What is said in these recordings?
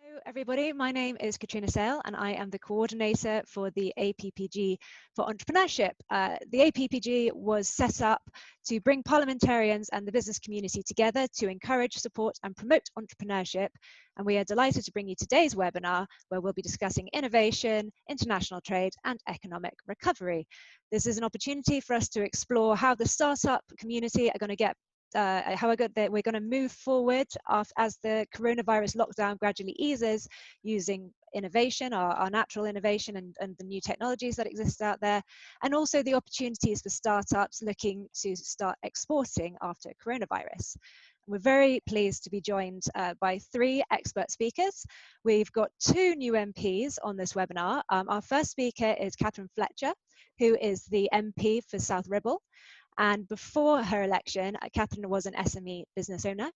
Hello everybody, my name is Katrina Sale and I am the coordinator for the APPG for Entrepreneurship. The APPG was set up to bring parliamentarians and the business community together to encourage, support and promote entrepreneurship, and we are delighted to bring you today's webinar where we'll be discussing innovation, international trade and economic recovery. This is an opportunity for us to explore how the startup community are going to get we're going to move forward as the coronavirus lockdown gradually eases, using innovation, our natural innovation and the new technologies that exist out there, and also the opportunities for startups looking to start exporting after coronavirus. We're very pleased to be joined by three expert speakers. We've got two new MPs on this webinar. Our first speaker is Catherine Fletcher, who is the MP for South Ribble. And before her election, Catherine was an SME business owner.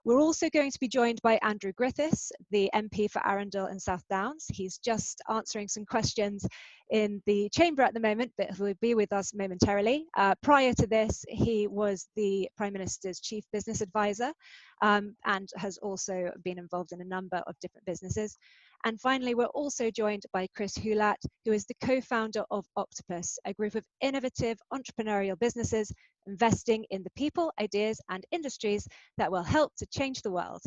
We're also going to be joined by Andrew Griffith, the MP for Arundel and South Downs. He's just answering some questions in the chamber at the moment, but he will be with us momentarily. Prior to this, he was the Prime Minister's Chief Business Advisor and has also been involved in a number of different businesses. And finally, we're also joined by Chris Hulatt, who is the co-founder of Octopus, a group of innovative entrepreneurial businesses investing in the people, ideas and industries that will help to change the world.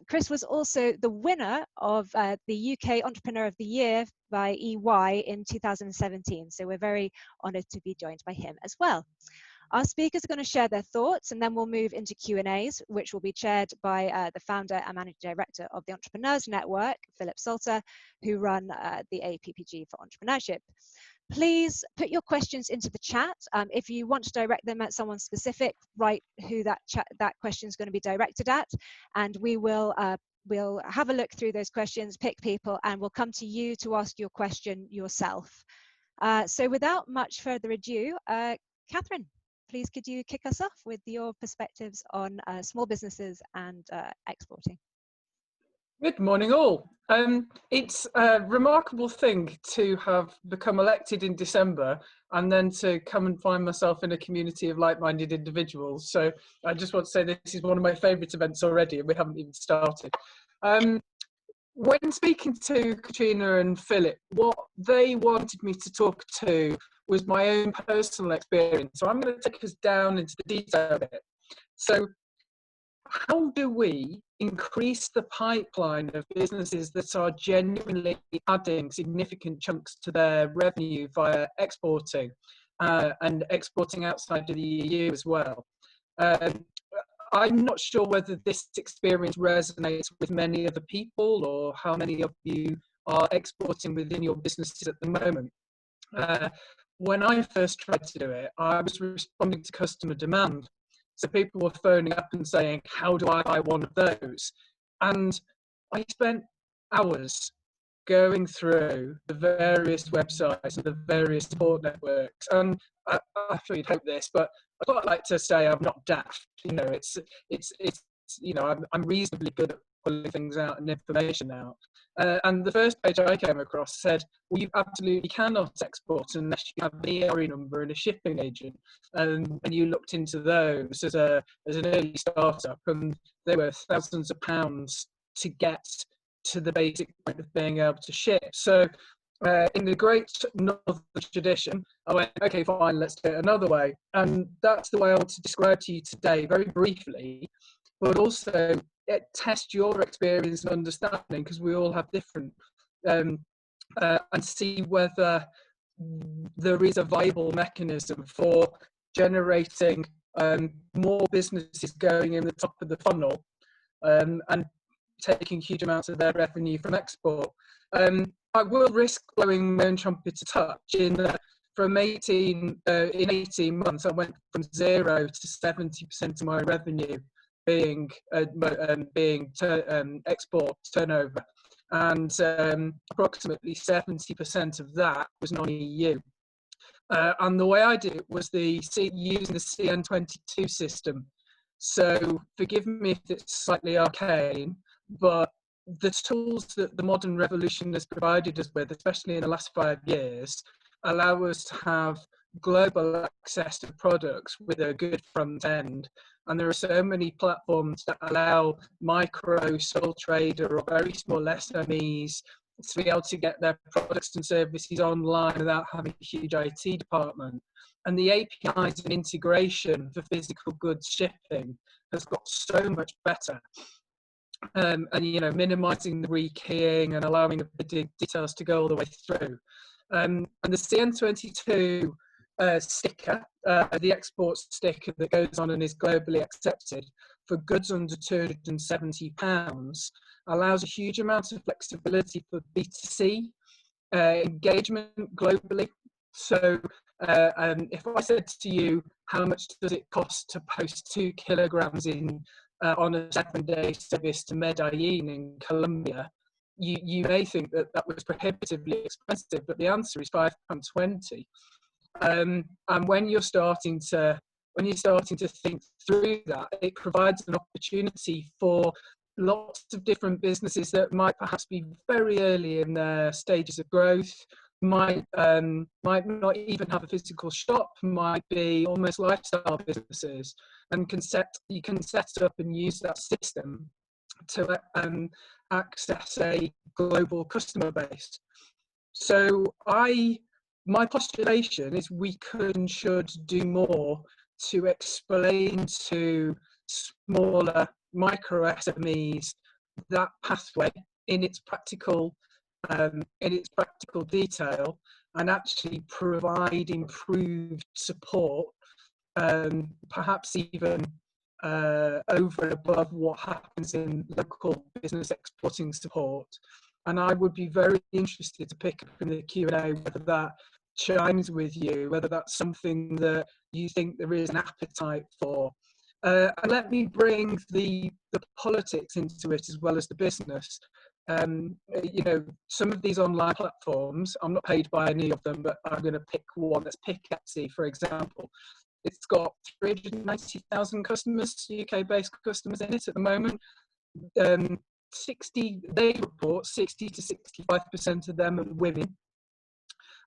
Chris was also the winner of the UK Entrepreneur of the Year by EY in 2017, so we're very honoured to be joined by him as well. Our speakers are going to share their thoughts and then we'll move into Q&As, which will be chaired by the founder and managing director of the Entrepreneurs Network, Philip Salter, who run the APPG for Entrepreneurship. Please put your questions into the chat. If you want to direct them at someone specific, write who that question is going to be directed at, and we will we'll have a look through those questions, pick people, and we'll come to you to ask your question yourself. So without much further ado, Catherine, please could you kick us off with your perspectives on small businesses and exporting? Good morning all. It's a remarkable thing to have become elected in December and then to come and find myself in a community of like-minded individuals. So I just want to say this is one of my favourite events already and we haven't even started. When speaking to Katrina and Philip, what they wanted me to talk to was my own personal experience. So I'm going to take us down into the detail of it. So how do we increase the pipeline of businesses that are genuinely adding significant chunks to their revenue via exporting and exporting outside of the EU as well? I'm not sure whether this experience resonates with many other people or how many of you are exporting within your businesses at the moment. When I first tried to do it, I was responding to customer demand. So people were phoning up and saying, how do I buy one of those? And I spent hours going through the various websites and the various support networks. And I thought you'd hope this, but I'd quite like to say I'm not daft. You know, it's you know, I'm reasonably good at pulling things out and information out. And the first page I came across said, well, you absolutely cannot export unless you have an ERE number and a shipping agent. And you looked into those as an early startup, and they were thousands of pounds to get to the basic point of being able to ship. So in the great Northern tradition, I went, okay, fine, let's do it another way. And that's the way I want to describe to you today, very briefly, but also test your experience and understanding, because we all have different, and see whether there is a viable mechanism for generating more businesses going in the top of the funnel and taking huge amounts of their revenue from export. I will risk blowing my own trumpet a touch in that from in 18 months, I went from 0 to 70% of my revenue being export turnover, and approximately 70% of that was non-EU. And the way I did it was using the CN22 system. So forgive me if it's slightly arcane, but the tools that the modern revolution has provided us with, especially in the last 5 years, allow us to have global access to products with a good front end. And there are so many platforms that allow micro, sole trader or very small SMEs to be able to get their products and services online without having a huge IT department. And the APIs and integration for physical goods shipping has got so much better. And minimizing the rekeying and allowing the details to go all the way through. And the CN22 sticker, the export sticker that goes on and is globally accepted for goods under £270, allows a huge amount of flexibility for B2C engagement globally. So if I said to you, how much does it cost to post 2 kilograms in on a 7-day service to Medellin in Colombia, you may think that that was prohibitively expensive, but the answer is £5.20. And when you're starting to think through that, it provides an opportunity for lots of different businesses that might perhaps be very early in their stages of growth, might not even have a physical shop, might be almost lifestyle businesses, and you can set up and use that system to access a global customer base. So my postulation is we could and should do more to explain to smaller micro SMEs that pathway in its practical detail, and actually provide improved support, perhaps even over and above what happens in local business exporting support. And I would be very interested to pick up in the Q&A whether that chimes with you, whether that's something that you think there is an appetite for. And let me bring the politics into it as well as the business. Some of these online platforms, I'm not paid by any of them, but I'm going to pick one. That's Picketsy, for example. It's got 390,000 customers, UK-based customers in it at the moment. They report 60 to 65% of them are women,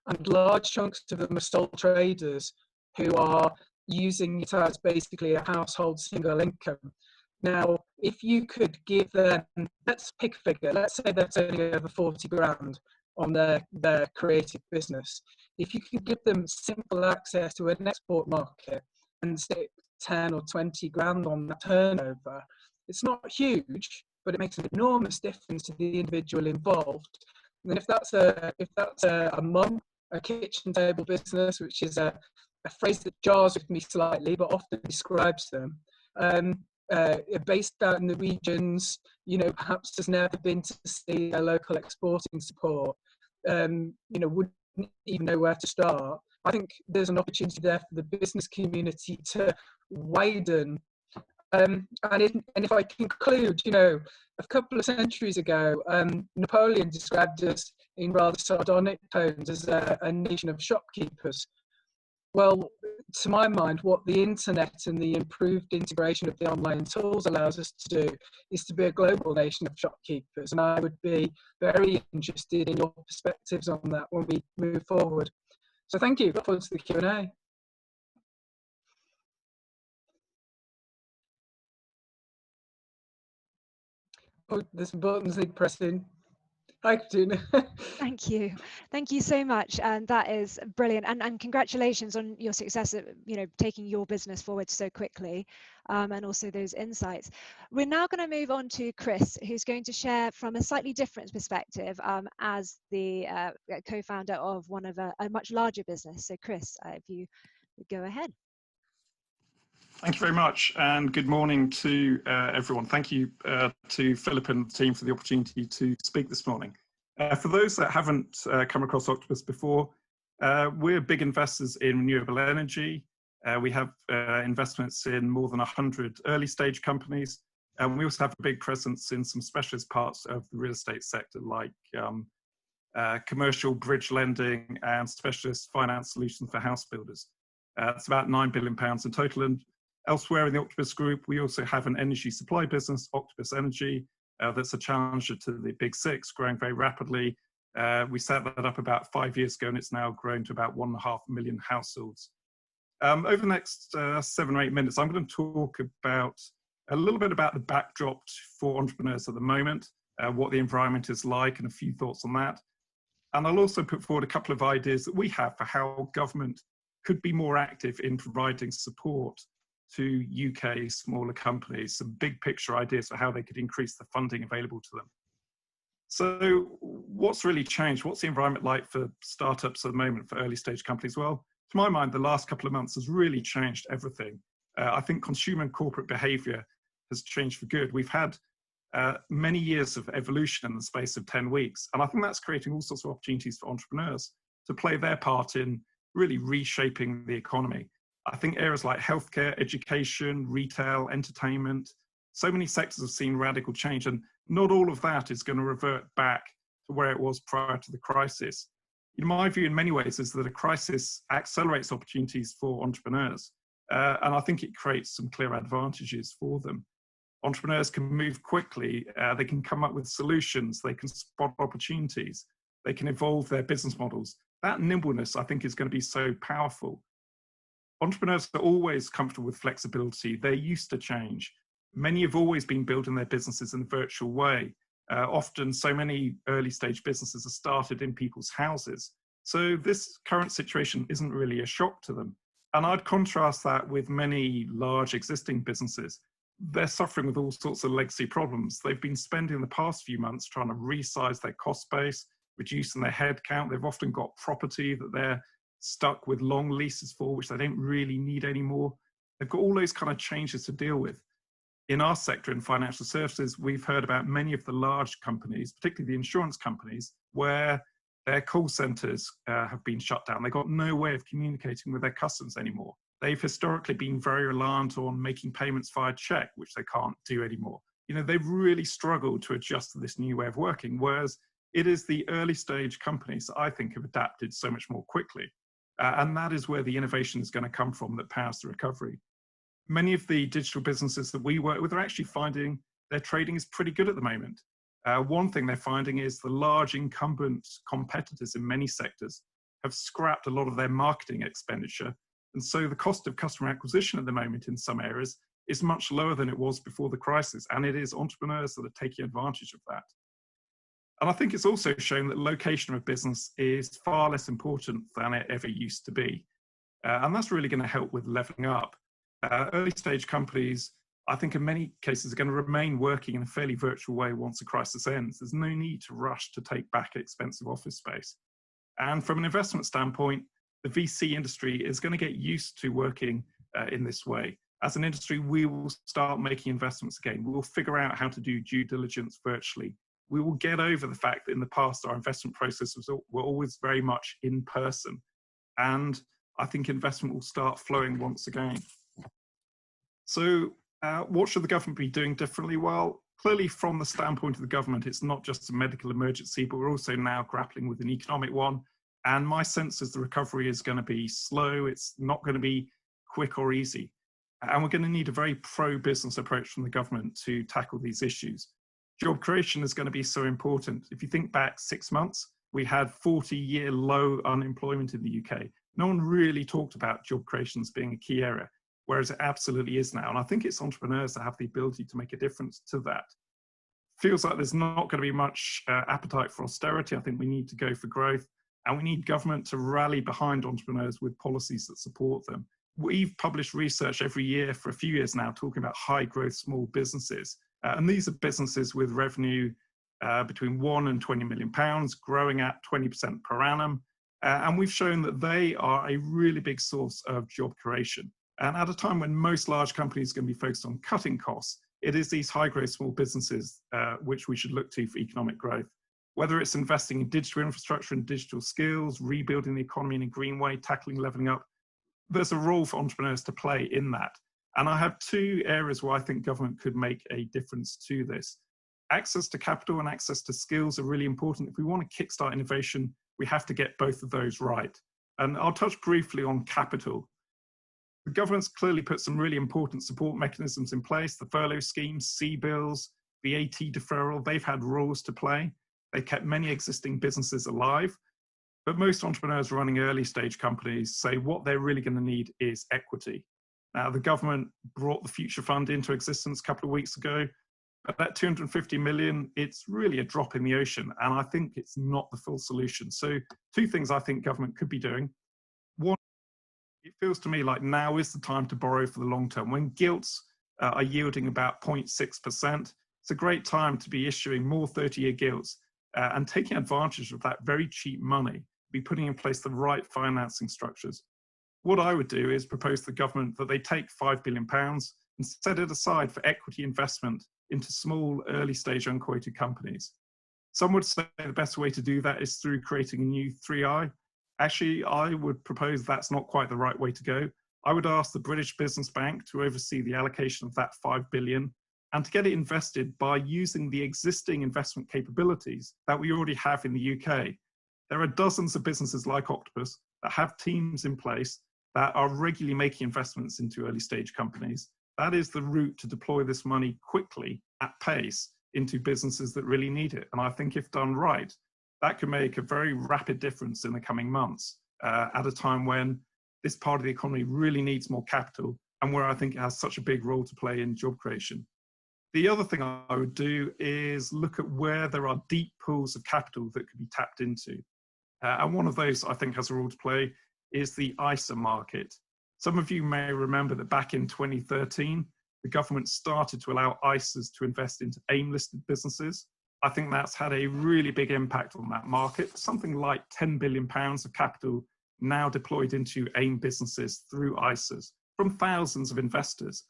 and large chunks of them are sole traders who are using it as basically a household single income. Now, if you could give them, let's pick a figure, let's say they're turning over 40 grand on their creative business. If you could give them simple access to an export market and stick 10 or 20 grand on that turnover, it's not huge, but it makes an enormous difference to the individual involved. And if that's a mum, a kitchen table business, which is a phrase that jars with me slightly, but often describes them, based out in the regions, perhaps has never been to see a local exporting support, wouldn't even know where to start. I think there's an opportunity there for the business community to widen. And if I conclude, a couple of centuries ago, Napoleon described us in rather sardonic tones as a nation of shopkeepers. Well, to my mind, what the internet and the improved integration of the online tools allows us to do is to be a global nation of shopkeepers. And I would be very interested in your perspectives on that when we move forward. So thank you. Look forward to the Q&A. Oh, there's some buttons need pressing. Hi, Katrina. Thank you so much, and that is brilliant. And congratulations on your success at taking your business forward so quickly, and also those insights. We're now going to move on to Chris, who's going to share from a slightly different perspective as the co-founder of one of a much larger business. So Chris, if you would go ahead. Thank you very much, and good morning to everyone. Thank you to Philip and the team for the opportunity to speak this morning. For those that haven't come across Octopus before, we're big investors in renewable energy. We have investments in more than 100 early stage companies, and we also have a big presence in some specialist parts of the real estate sector, like commercial bridge lending and specialist finance solutions for house builders. It's about £9 billion in total. And elsewhere in the Octopus Group, we also have an energy supply business, Octopus Energy, that's a challenger to the big six, growing very rapidly. We set that up about 5 years ago, and it's now grown to about 1.5 million households. Over the next 7 or 8 minutes, I'm going to talk about a little bit about the backdrop for entrepreneurs at the moment, what the environment is like, and a few thoughts on that. And I'll also put forward a couple of ideas that we have for how government could be more active in providing support to UK smaller companies, some big picture ideas for how they could increase the funding available to them. So what's really changed? What's the environment like for startups at the moment, for early stage companies? Well, to my mind, the last couple of months has really changed everything. I think consumer and corporate behavior has changed for good. We've had many years of evolution in the space of 10 weeks. And I think that's creating all sorts of opportunities for entrepreneurs to play their part in really reshaping the economy. I think areas like healthcare, education, retail, entertainment, so many sectors have seen radical change, and not all of that is going to revert back to where it was prior to the crisis. In my view, in many ways, is that a crisis accelerates opportunities for entrepreneurs, and I think it creates some clear advantages for them. Entrepreneurs can move quickly, they can come up with solutions, they can spot opportunities, they can evolve their business models. That nimbleness, I think, is going to be so powerful. Entrepreneurs are always comfortable with flexibility. They're used to change. Many have always been building their businesses in a virtual way. Often, so many early stage businesses are started in people's houses. So this current situation isn't really a shock to them. And I'd contrast that with many large existing businesses. They're suffering with all sorts of legacy problems. They've been spending the past few months trying to resize their cost base, reducing their headcount. They've often got property that they're stuck with long leases for, which they don't really need anymore. They've got all those kind of changes to deal with. In our sector, in financial services, we've heard about many of the large companies, particularly the insurance companies, where their call centers have been shut down. They've got no way of communicating with their customers anymore. They've historically been very reliant on making payments via check, which they can't do anymore. You know, they've really struggled to adjust to this new way of working, whereas it is the early stage companies that I think have adapted so much more quickly. And that is where the innovation is going to come from that powers the recovery. Many of the digital businesses that we work with are actually finding their trading is pretty good at the moment. One thing they're finding is the large incumbent competitors in many sectors have scrapped a lot of their marketing expenditure. And so the cost of customer acquisition at the moment in some areas is much lower than it was before the crisis. And it is entrepreneurs that are taking advantage of that. And I think it's also shown that location of business is far less important than it ever used to be. And that's really going to help with leveling up. Early stage companies, I think in many cases, are going to remain working in a fairly virtual way once the crisis ends. There's no need to rush to take back expensive office space. And from an investment standpoint, the VC industry is going to get used to working in this way. As an industry, we will start making investments again. We will figure out how to do due diligence virtually. We will get over the fact that in the past, our investment processes were always very much in person. And I think investment will start flowing once again. So what should the government be doing differently? Well, clearly from the standpoint of the government, it's not just a medical emergency, but we're also now grappling with an economic one. And my sense is the recovery is going to be slow. It's not going to be quick or easy. And we're going to need a very pro-business approach from the government to tackle these issues. Job creation is going to be so important. If you think back 6 months, we had 40-year low unemployment in the UK. No one really talked about job creation as being a key area, whereas it absolutely is now. And I think it's entrepreneurs that have the ability to make a difference to that. Feels like there's not going to be much appetite for austerity. I think we need to go for growth, and we need government to rally behind entrepreneurs with policies that support them. We've published research every year for a few years now talking about high growth small businesses. And these are businesses with revenue between £1 and £20 million, growing at 20% per annum. And we've shown that they are a really big source of job creation. And at a time when most large companies are going to be focused on cutting costs, it is these high growth small businesses which we should look to for economic growth. Whether it's investing in digital infrastructure and digital skills, rebuilding the economy in a green way, tackling leveling up, there's a role for entrepreneurs to play in that. And I have two areas where I think government could make a difference to this. Access to capital and access to skills are really important. If we want to kickstart innovation, we have to get both of those right. And I'll touch briefly on capital. The government's clearly put some really important support mechanisms in place, the furlough schemes, C-bills, VAT deferral, they've had roles to play. They kept many existing businesses alive. But most entrepreneurs running early stage companies say what they're really going to need is equity. Now, the government brought the Future Fund into existence a couple of weeks ago. But that 250 million, it's really a drop in the ocean. And I think it's not the full solution. So two things I think government could be doing. One, it feels to me like now is the time to borrow for the long term. When gilts are yielding about 0.6%, it's a great time to be issuing more 30-year gilts and taking advantage of that very cheap money, be putting in place the right financing structures. What I would do is propose to the government that they take £5 billion and set it aside for equity investment into small, early-stage unquoted companies. Some would say the best way to do that is through creating a new 3I. Actually, I would propose that's not quite the right way to go. I would ask the British Business Bank to oversee the allocation of that £5 billion and to get it invested by using the existing investment capabilities that we already have in the UK. There are dozens of businesses like Octopus that have teams in place that are regularly making investments into early-stage companies. That is the route to deploy this money quickly at pace into businesses that really need it. And I think if done right, that could make a very rapid difference in the coming months at a time when this part of the economy really needs more capital and where I think it has such a big role to play in job creation. The other thing I would do is look at where there are deep pools of capital that could be tapped into. And one of those I think has a role to play is the ISA market. Some of you may remember that back in 2013, the government started to allow ISAs to invest into AIM-listed businesses. I think that's had a really big impact on that market. Something like £10 billion of capital now deployed into AIM businesses through ISAs from thousands of investors.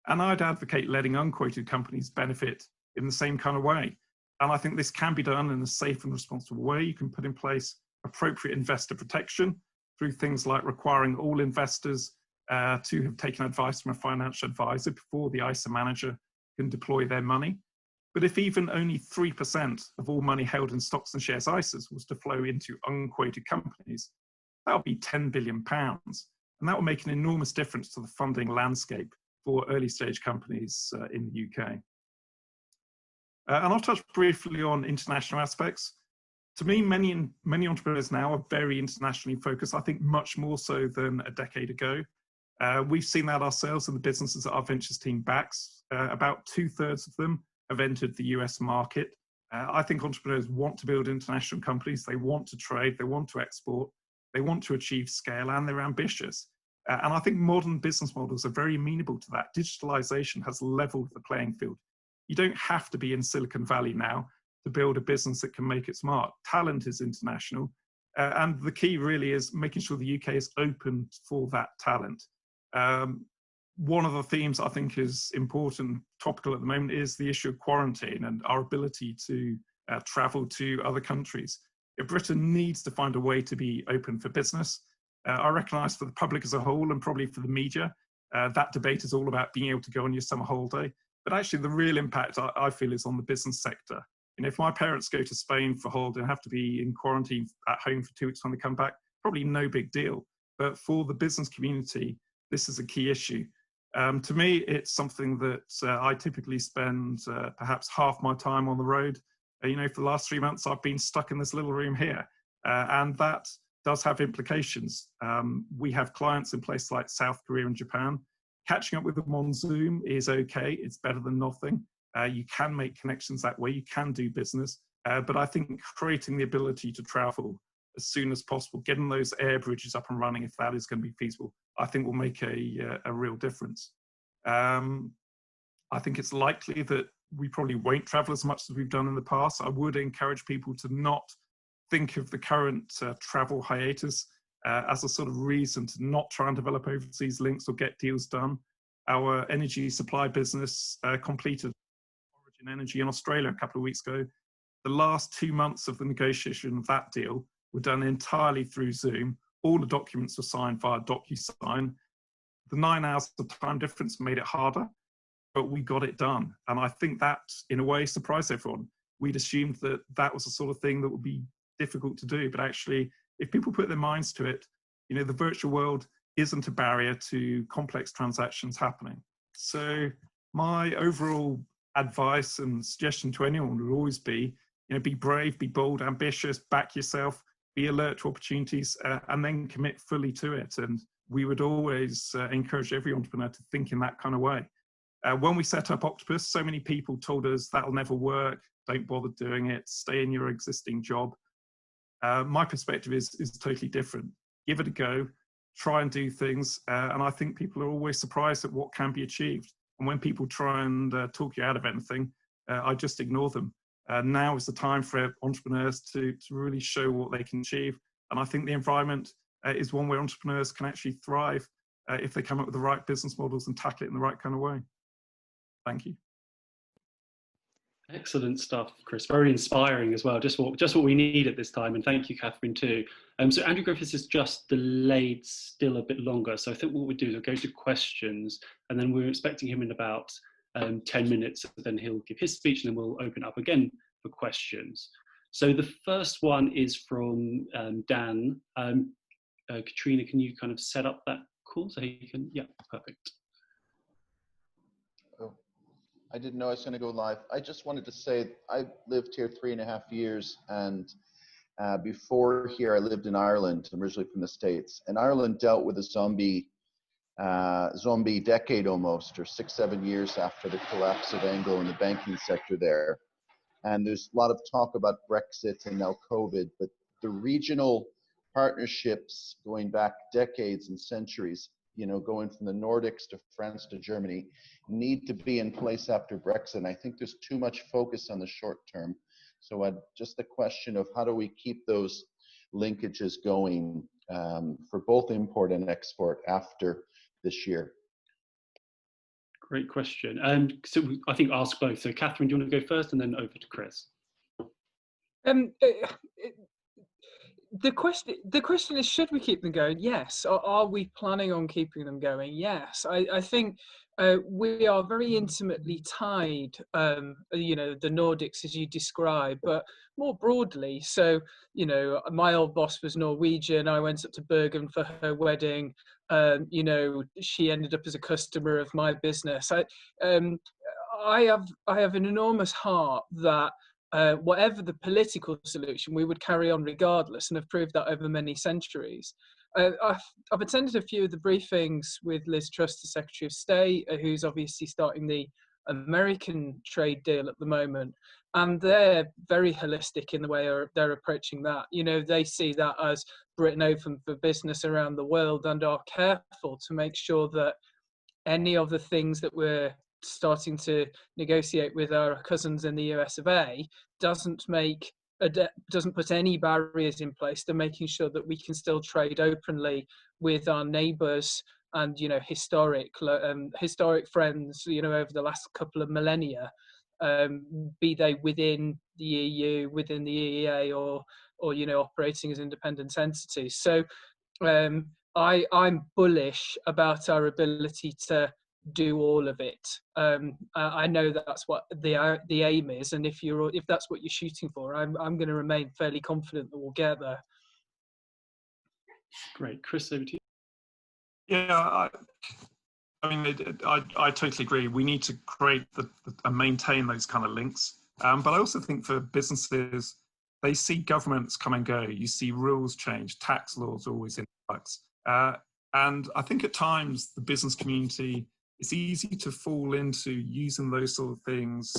And I'd advocate letting unquoted companies benefit in the same kind of way. And I think this can be done in a safe and responsible way. You can put in place appropriate investor protection through things like requiring all investors to have taken advice from a financial advisor before the ISA manager can deploy their money. But if even only 3% of all money held in stocks and shares ISAs was to flow into unquoted companies, that would be £10 billion. And that will make an enormous difference to the funding landscape for early stage companies in the UK. And I'll touch briefly on international aspects. To me, many entrepreneurs now are very internationally focused, I think much more so than a decade ago. We've seen that ourselves in the businesses that our ventures team backs. About 2/3 of them have entered the US market. I think entrepreneurs want to build international companies. They want to trade, they want to export, they want to achieve scale, and they're ambitious. And I think modern business models are very amenable to that. Digitalization has leveled the playing field. You don't have to be in Silicon Valley now to build a business that can make its mark. Talent is international. And the key really is making sure the UK is open for that talent. One of the themes I think is important, topical at the moment, is the issue of quarantine and our ability to travel to other countries. Britain needs to find a way to be open for business. I recognise for the public as a whole and probably for the media, that debate is all about being able to go on your summer holiday. But actually the real impact I feel is on the business sector. You know, if my parents go to Spain for holiday and have to be in quarantine at home for 2 weeks when they come back, probably no big deal. But for the business community, this is a key issue. To me, it's something that I typically spend perhaps half my time on the road. You know, for the last 3 months, I've been stuck in this little room here. And that does have implications. We have clients in places like South Korea and Japan. Catching up with them on Zoom is okay. It's better than nothing. You can make connections that way. You can do business. But I think creating the ability to travel as soon as possible, getting those air bridges up and running, if that is going to be feasible, I think will make a real difference. I think it's likely that we probably won't travel as much as we've done in the past. I would encourage people to not think of the current travel hiatus as a sort of reason to not try and develop overseas links or get deals done. Our energy supply business completed Origin Energy in Australia a couple of weeks ago. The last 2 months of the negotiation of that deal were done entirely through Zoom. All the documents were signed via DocuSign. The 9 hours of time difference made it harder, but we got it done. And I think that, in a way, surprised everyone. We'd assumed that that was the sort of thing that would be difficult to do, but actually, if people put their minds to it, you know, the virtual world isn't a barrier to complex transactions happening. So my overall advice and suggestion to anyone would always be You know, be brave, be bold, ambitious, back yourself, be alert to opportunities, and then commit fully to it. And we would always encourage every entrepreneur to think in that kind of way. When we set up Octopus, so many people told us that'll never work, don't bother doing it, stay in your existing job. My perspective is totally different. Give it a go, try and do things, and I think people are always surprised at what can be achieved. And when people try and talk you out of anything, I just ignore them. Now is the time for entrepreneurs to really show what they can achieve. And I think the environment is one where entrepreneurs can actually thrive if they come up with the right business models and tackle it in the right kind of way. Thank you. Excellent stuff, Chris. Very inspiring as well. Just what we need at this time. And thank you, Catherine, too. So Andrew Griffiths is just delayed still a bit longer. So I think what we'll do is we'll go to questions, and then we're expecting him in about 10 minutes. Then he'll give his speech, and then we'll open up again for questions. So the first one is from Dan. Katrina, can you kind of set up that call so he can? Yeah, perfect. I didn't know I was going to go live. I just wanted to say I lived here 3.5 years, and before here I lived in Ireland. I'm originally from the States, and Ireland dealt with a zombie decade almost, or 6-7 years after the collapse of Anglo in the banking sector there. And there's a lot of talk about Brexit and now COVID, but the regional partnerships going back decades and centuries, you know, going from the Nordics to France to Germany, need to be in place after Brexit. And I think there's too much focus on the short term. So just the question of how do we keep those linkages going for both import and export after this year? Great question. So I think ask both. So Catherine, do you want to go first and then over to Chris? The question is, should we keep them going? Yes. Or are we planning on keeping them going? Yes. I think we are very intimately tied, you know, the Nordics as you describe, but more broadly. So, you know, my old boss was Norwegian. I went up to Bergen for her wedding. You know, she ended up as a customer of my business. I have an enormous heart that whatever the political solution, we would carry on regardless, and have proved that over many centuries. I've attended a few of the briefings with Liz Truss, the Secretary of State, who's obviously starting the American trade deal at the moment, and they're very holistic in the way they're approaching that. You know, they see that as Britain open for business around the world, and are careful to make sure that any of the things that we're starting to negotiate with our cousins in the US of A doesn't put any barriers in place to making sure that we can still trade openly with our neighbours and, you know, historic friends, you know, over the last couple of millennia, be they within the EU, within the EEA, or you know, operating as independent entities. So I'm bullish about our ability to do all of it. I know that's what the aim is, and if that's what you're shooting for, I'm going to remain fairly confident that we'll get there. Great, Chris, over to you. Yeah, I mean, I totally agree. We need to create and maintain those kind of links. But I also think for businesses, they see governments come and go. You see rules change, tax laws are always in flux. And I think at times the business community, it's easy to fall into using those sort of things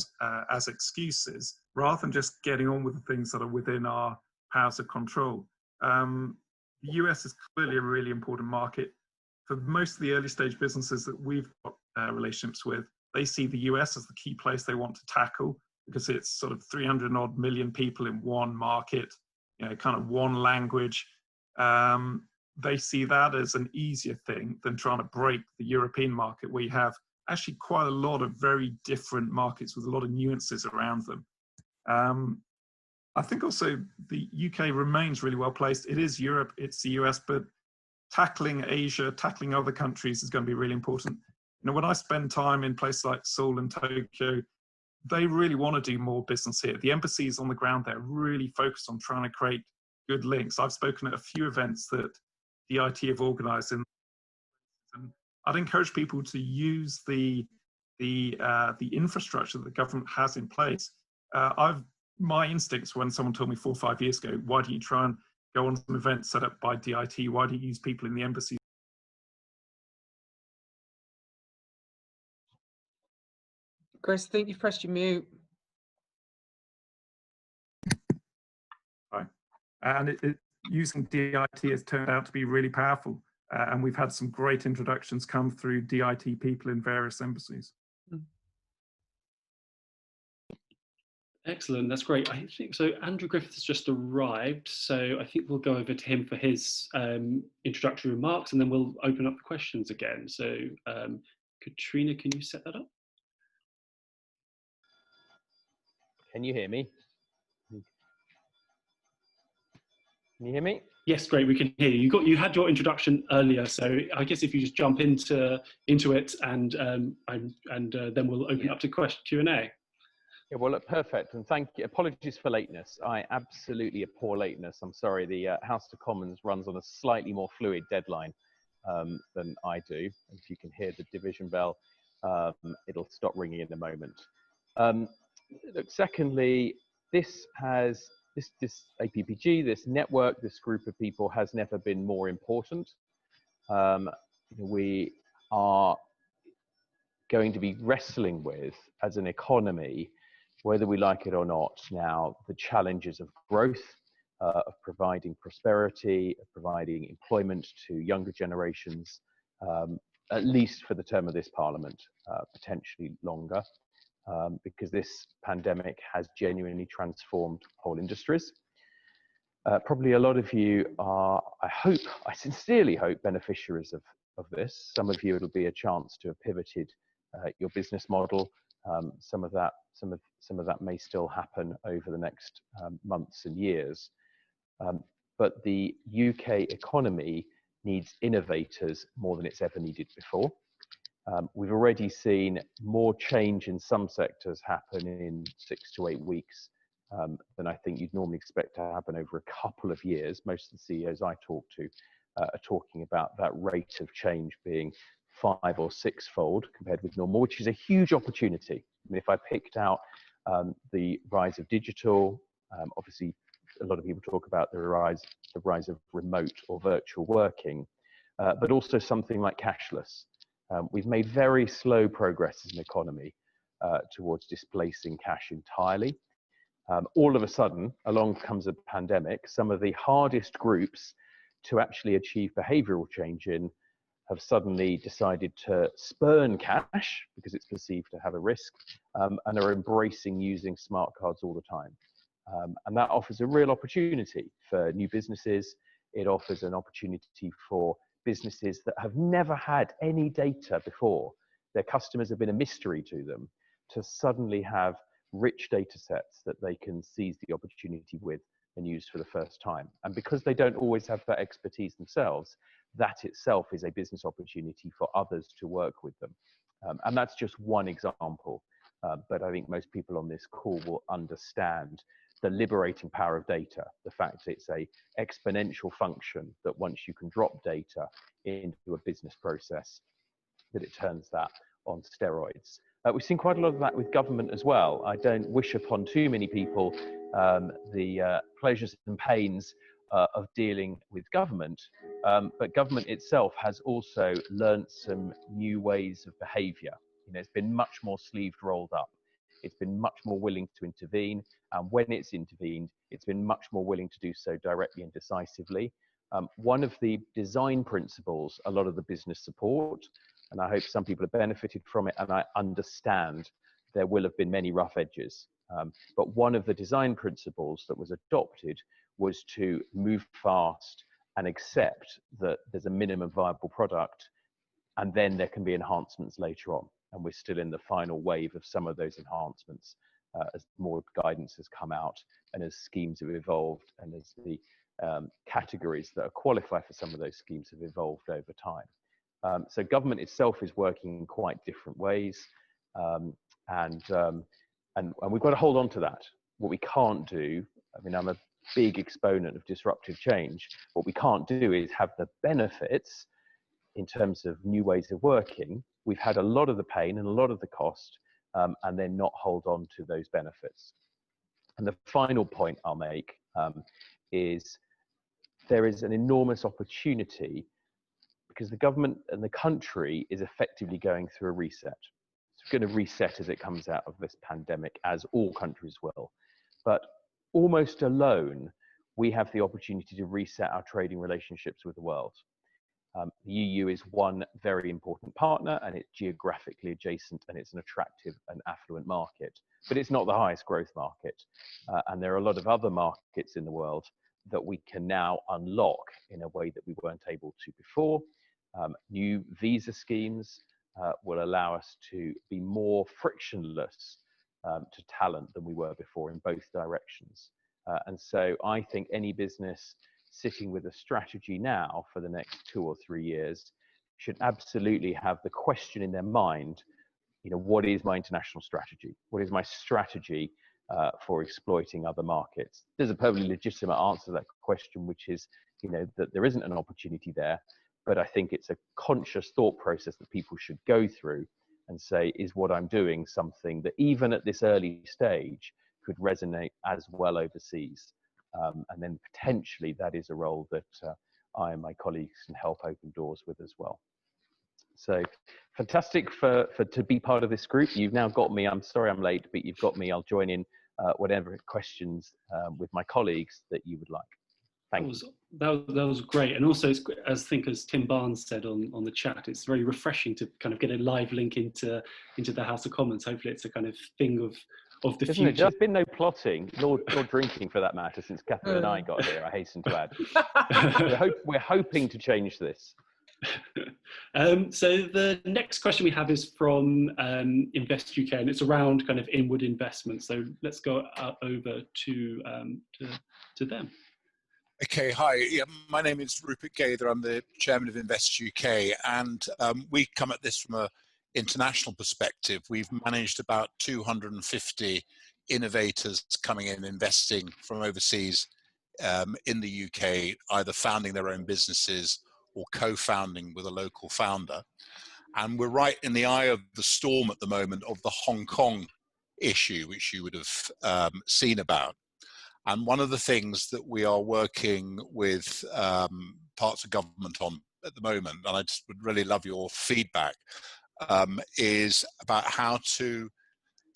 as excuses rather than just getting on with the things that are within our powers of control. The US is clearly a really important market. For most of the early stage businesses that we've got relationships with, they see the US as the key place they want to tackle because it's sort of 300 odd million people in one market, you know, kind of one language. They see that as an easier thing than trying to break the European market, where you have actually quite a lot of very different markets with a lot of nuances around them. I think also the UK remains really well placed. It is Europe, it's the US, but tackling Asia, tackling other countries is going to be really important. You know, when I spend time in places like Seoul and Tokyo, they really want to do more business here. The embassies on the ground there are really focused on trying to create good links. I've spoken at a few events that the IT have organised, and I'd encourage people to use the infrastructure that the government has in place. I've my instincts when someone told me 4 or 5 years ago, why don't you try and go on some events set up by DIT? Why don't you use people in the embassy? Chris, I think you've pressed your mute. Right. And using DIT has turned out to be really powerful. And we've had some great introductions come through DIT people in various embassies. Excellent, that's great. I think so. Andrew Griffith has just arrived, so I think we'll go over to him for his introductory remarks, and then we'll open up the questions again. So, Katrina, can you set that up? Can you hear me? Can you hear me? Yes, great. We can hear you. You had your introduction earlier, so I guess if you just jump into it, and then we'll open up to Q&A. Yeah, well, look, perfect. And thank you. Apologies for lateness. I absolutely abhor lateness. I'm sorry. The House of Commons runs on a slightly more fluid deadline than I do. If you can hear the division bell, it'll stop ringing in a moment. Look, secondly, this APPG, this network, this group of people has never been more important. We are going to be wrestling with, as an economy, whether we like it or not now, the challenges of growth, of providing prosperity, of providing employment to younger generations, at least for the term of this Parliament, potentially longer, because this pandemic has genuinely transformed whole industries. Probably a lot of you are, I sincerely hope, beneficiaries of this. Some of you, it'll be a chance to have pivoted your business model. Some of that may still happen over the next months and years. But the UK economy needs innovators more than it's ever needed before. We've already seen more change in some sectors happen in 6 to 8 weeks than I think you'd normally expect to happen over a couple of years. Most of the CEOs I talk to are talking about that rate of change being 5 or 6-fold compared with normal, which is a huge opportunity. I mean, if I picked out the rise of digital, obviously a lot of people talk about the rise of remote or virtual working, but also something like cashless. We've made very slow progress as an economy towards displacing cash entirely. All of a sudden, along comes a pandemic. Some of the hardest groups to actually achieve behavioral change in have suddenly decided to spurn cash because it's perceived to have a risk, and are embracing using smart cards all the time. And that offers a real opportunity for new businesses. It offers an opportunity for businesses that have never had any data before. Their customers have been a mystery to them, to suddenly have rich data sets that they can seize the opportunity with and use for the first time. And because they don't always have that expertise themselves, that itself is a business opportunity for others to work with them. And that's just one example. But I think most people on this call will understand the liberating power of data, the fact that it's a exponential function that once you can drop data into a business process, that it turns that on steroids. We've seen quite a lot of that with government as well. I don't wish upon too many people the pleasures and pains of dealing with government, but government itself has also learnt some new ways of behaviour. You know, it's been much more sleeved rolled up. It's been much more willing to intervene, and when it's intervened, it's been much more willing to do so directly and decisively. One of the design principles a lot of the business support, and I hope some people have benefited from it, and I understand there will have been many rough edges, but one of the design principles that was adopted was to move fast and accept that there's a minimum viable product, and then there can be enhancements later on. And we're still in the final wave of some of those enhancements as more guidance has come out and as schemes have evolved and as the categories that qualify for some of those schemes have evolved over time. So government itself is working in quite different ways, and we've got to hold on to that. What we can't do, I mean, I'm a big exponent of disruptive change. What we can't do is have the benefits in terms of new ways of working. We've had a lot of the pain and a lot of the cost, and then not hold on to those benefits. And the final point I'll make is there is an enormous opportunity because the government and the country is effectively going through a reset. It's going to reset as it comes out of this pandemic, as all countries will. But almost alone, we have the opportunity to reset our trading relationships with the world. The EU is one very important partner, and it's geographically adjacent, and it's an attractive and affluent market. But it's not the highest growth market. And there are a lot of other markets in the world that we can now unlock in a way that we weren't able to before. New visa schemes will allow us to be more frictionless to talent than we were before in both directions. And so I think any business sitting with a strategy now for the next 2 or 3 years should absolutely have the question in their mind, what is my international strategy? What is my strategy for exploiting other markets? There's a perfectly legitimate answer to that question, which is, that there isn't an opportunity there. But I think it's a conscious thought process that people should go through and say, is what I'm doing something that even at this early stage could resonate as well overseas? And then potentially that is a role that I and my colleagues can help open doors with as well. So fantastic to be part of this group. You've now got me. I'm sorry I'm late, but you've got me. I'll join in whatever questions with my colleagues that you would like. That was great, and also as Tim Barnes said on the chat, it's very refreshing to kind of get a live link into the House of Commons. Hopefully, it's a kind of thing of the future. There's been no plotting, nor drinking for that matter, since Catherine and I got here. I hasten to add. We're hoping to change this. So the next question we have is from Invest UK, and it's around kind of inward investment. So let's go over to them. Okay, hi. Yeah, my name is Rupert Gaither. I'm the chairman of Invest UK, and we come at this from an international perspective. We've managed about 250 innovators coming in, investing from overseas in the UK, either founding their own businesses or co-founding with a local founder. And we're right in the eye of the storm at the moment of the Hong Kong issue, which you would have seen about. And one of the things that we are working with parts of government on at the moment, and I just would really love your feedback, is about how to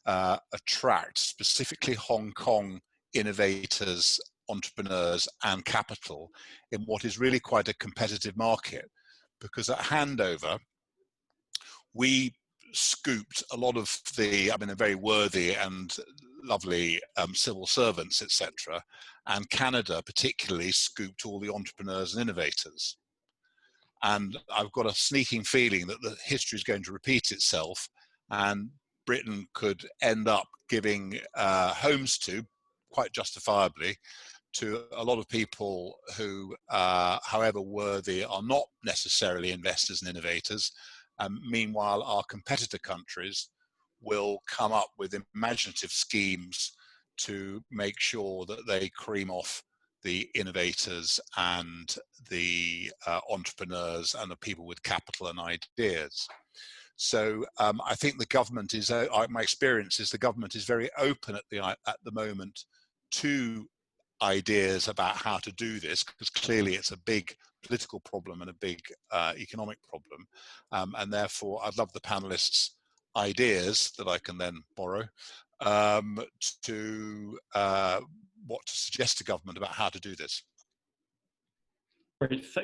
attract specifically Hong Kong innovators, entrepreneurs and capital in what is really quite a competitive market. Because at handover, we scooped a lot of the, they're very worthy and lovely civil servants, etc. And Canada particularly scooped all the entrepreneurs and innovators. And I've got a sneaking feeling that the history is going to repeat itself, and Britain could end up giving homes to, quite justifiably, to a lot of people who, however worthy, are not necessarily investors and innovators. Meanwhile, our competitor countries will come up with imaginative schemes to make sure that they cream off the innovators and the entrepreneurs and the people with capital and ideas. So I think the government is, my experience is the government is very open at the moment to ideas about how to do this, because clearly it's a big political problem and a big economic problem. And therefore, I'd love the panelists' ideas that I can then borrow to what to suggest to government about how to do this.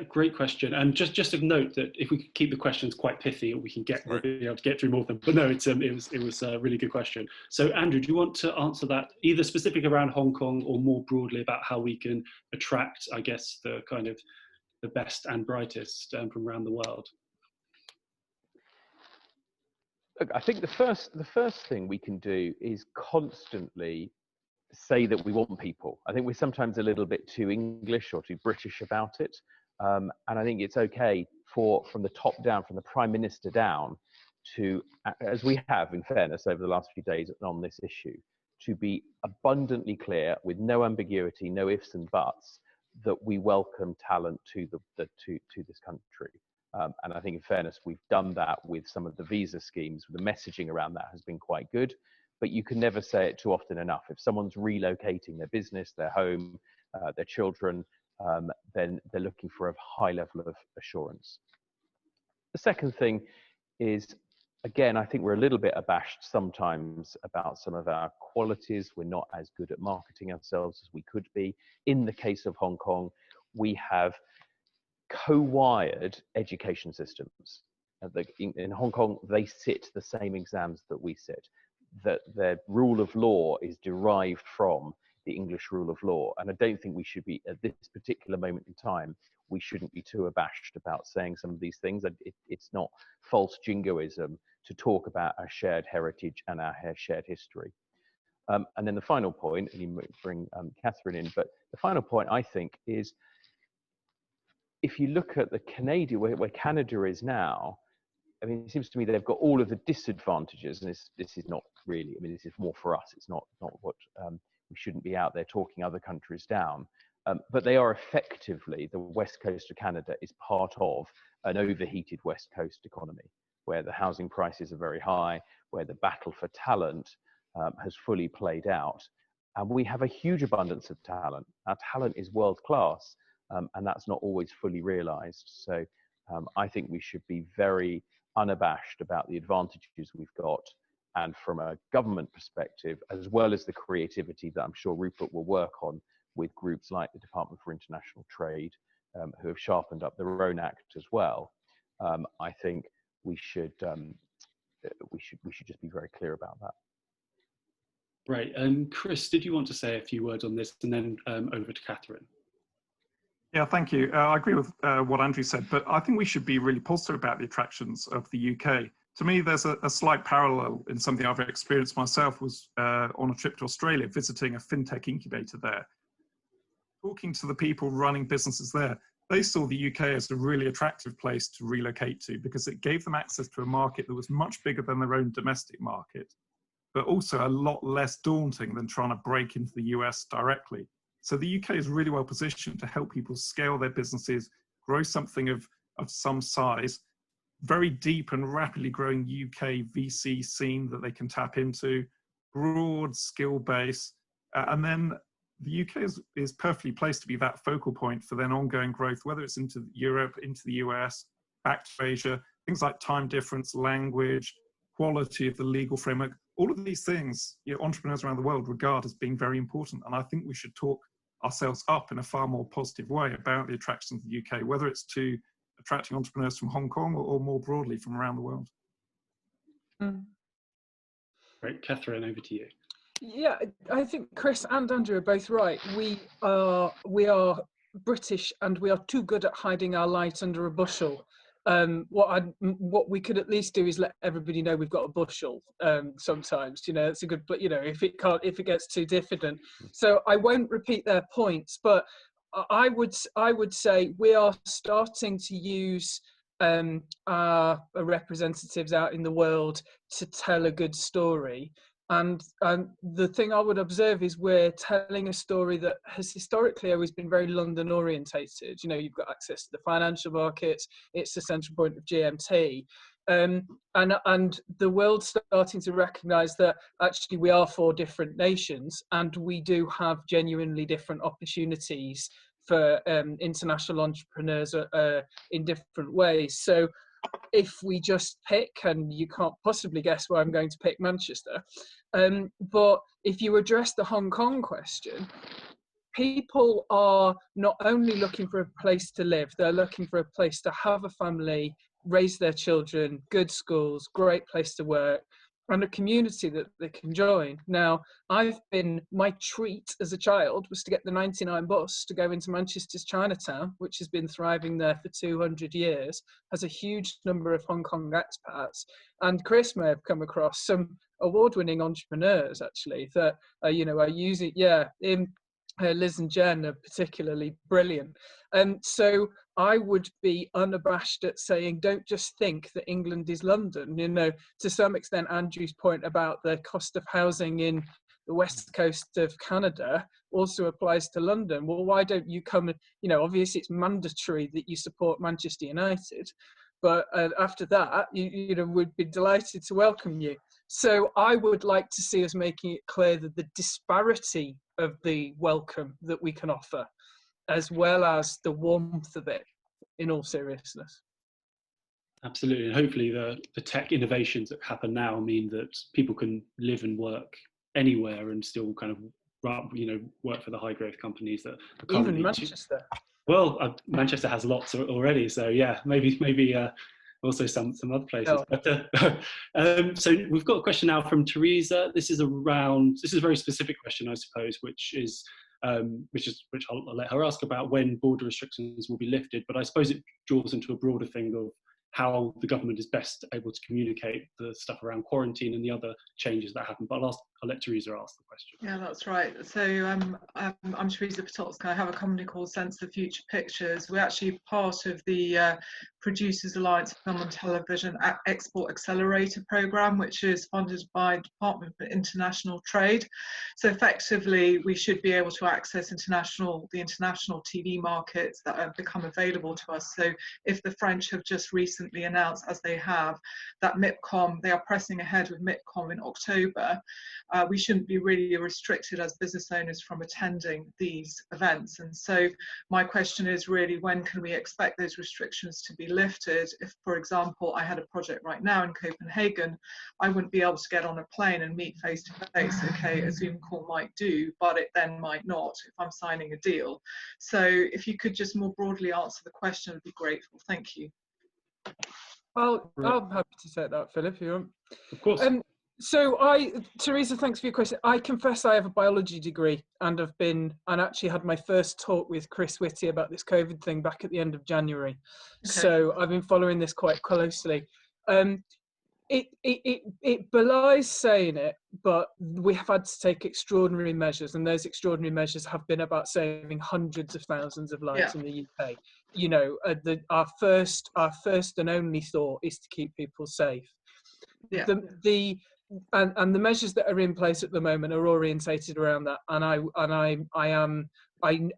Great question. And just a note that if we could keep the questions quite pithy, we can we'll be able to get through more of them. But no, it was a really good question. So Andrew, do you want to answer that either specific around Hong Kong or more broadly about how we can attract, I guess, the kind of the best and brightest from around the world? Look, I think the first thing we can do is constantly say that we want people. I think we're sometimes a little bit too English or too British about it. And I think it's okay from the top down, from the Prime Minister down, to, as we have in fairness over the last few days on this issue, to be abundantly clear with no ambiguity, no ifs and buts, that we welcome talent to this country. And I think in fairness, we've done that with some of the visa schemes. The messaging around that has been quite good. but you can never say it too often enough. If someone's relocating their business, their home, their children, then they're looking for a high level of assurance. The second thing is, again, I think we're a little bit abashed sometimes about some of our qualities. We're not as good at marketing ourselves as we could be. In the case of Hong Kong, we have co-wired education systems. In Hong Kong, they sit the same exams that we sit. That their rule of law is derived from the English rule of law. And I don't think we should be, at this particular moment in time, we shouldn't be too abashed about saying some of these things. It's not false jingoism to talk about our shared heritage and our shared history. And then the final point, and you bring Catherine in, but the final point I think is, if you look at the Canadian, where Canada is now, I mean, it seems to me they've got all of the disadvantages, and this is not really, I mean, this is more for us. It's not what, we shouldn't be out there talking other countries down. But they are effectively, the West Coast of Canada is part of an overheated West Coast economy, where the housing prices are very high, where the battle for talent has fully played out. And we have a huge abundance of talent. Our talent is world class, and that's not always fully realized. So I think we should be very unabashed about the advantages we've got, and from a government perspective, as well as the creativity that I'm sure Rupert will work on with groups like the Department for International Trade, who have sharpened up their own act as well. I think we should just be very clear about that. Right, Chris, did you want to say a few words on this, and then over to Catherine? Yeah, thank you. I agree with what Andrew said, but I think we should be really positive about the attractions of the UK. To me, there's a slight parallel in something I've experienced myself. Was on a trip to Australia, visiting a fintech incubator there. Talking to the people running businesses there, they saw the UK as a really attractive place to relocate to, because it gave them access to a market that was much bigger than their own domestic market, but also a lot less daunting than trying to break into the US directly. So the UK is really well positioned to help people scale their businesses, grow something of some size, very deep and rapidly growing UK VC scene that they can tap into, broad skill base, and then the UK is perfectly placed to be that focal point for then ongoing growth, whether it's into Europe, into the US, back to Asia, things like time difference, language, quality of the legal framework, all of these things, entrepreneurs around the world regard as being very important. And I think we should talk ourselves up in a far more positive way about the attractions of the UK, whether it's to attracting entrepreneurs from Hong Kong or more broadly from around the world. Great, Catherine, over to you. Yeah, I think Chris and Andrew are both right. We are British, and we are too good at hiding our light under a bushel. What we could at least do is let everybody know we've got a bushel. Sometimes, it's a good, but if it gets too diffident. So I won't repeat their points, but I would say we are starting to use our representatives out in the world to tell a good story. And the thing I would observe is we're telling a story that has historically always been very London orientated. You've got access to the financial markets, it's the central point of GMT. And the world's starting to recognise that actually we are 4 different nations, and we do have genuinely different opportunities for international entrepreneurs in different ways. So if we just pick, and you can't possibly guess why I'm going to pick Manchester, but if you address the Hong Kong question, people are not only looking for a place to live, they're looking for a place to have a family, raise their children, good schools, great place to work, and a community that they can join. Now, my treat as a child was to get the 99 bus to go into Manchester's Chinatown, which has been thriving there for 200 years, has a huge number of Hong Kong expats. And Chris may have come across some award-winning entrepreneurs, actually, that are using, Liz and Jen are particularly brilliant. So I would be unabashed at saying, don't just think that England is London. To some extent, Andrew's point about the cost of housing in the west coast of Canada also applies to London. Well, why don't you come, obviously it's mandatory that you support Manchester United, but after that, we'd be delighted to welcome you. So I would like to see us making it clear that the disparity of the welcome that we can offer, as well as the warmth of it, in all seriousness. Absolutely, and hopefully the tech innovations that happen now mean that people can live and work anywhere and still kind of, you know, work for the high growth companies that are currently. Even Manchester. Well, Manchester has lots already, so yeah, maybe also some other places. Oh. But so we've got a question now from Teresa. This is a very specific question, I suppose, which I'll let her ask about when border restrictions will be lifted. But I suppose it draws into a broader thing of how the government is best able to communicate the stuff around quarantine and the other changes that happen. But I'll let Teresa ask the question. Yeah, that's right. So I'm Teresa Potocka. I have a company called Sense of Future Pictures. We're actually part of the Producers Alliance Film and Television Export Accelerator Programme, which is funded by the Department for International Trade. So effectively, we should be able to access the international TV markets that have become available to us. So if the French have just recently announced, as they have, that MIPCOM, they are pressing ahead with MIPCOM in October, we shouldn't be really restricted as business owners from attending these events. And so my question is really, when can we expect those restrictions to be lifted? If, for example, I had a project right now in Copenhagen, I wouldn't be able to get on a plane and meet face to face. Okay, a Zoom call might do, but it then might not if I'm signing a deal. So if you could just more broadly answer the question, I'd be grateful. Thank you. Well, I'm happy to take that, Philip, if you want. Of course. So Teresa, thanks for your question. I confess I have a biology degree and actually had my first talk with Chris Whitty about this COVID thing back at the end of January. Okay. So I've been following this quite closely. It belies saying it, but we have had to take extraordinary measures, and those extraordinary measures have been about saving hundreds of thousands of lives in the UK. You know, our first and only thought is to keep people safe. Yeah. And the measures that are in place at the moment are orientated around that, and I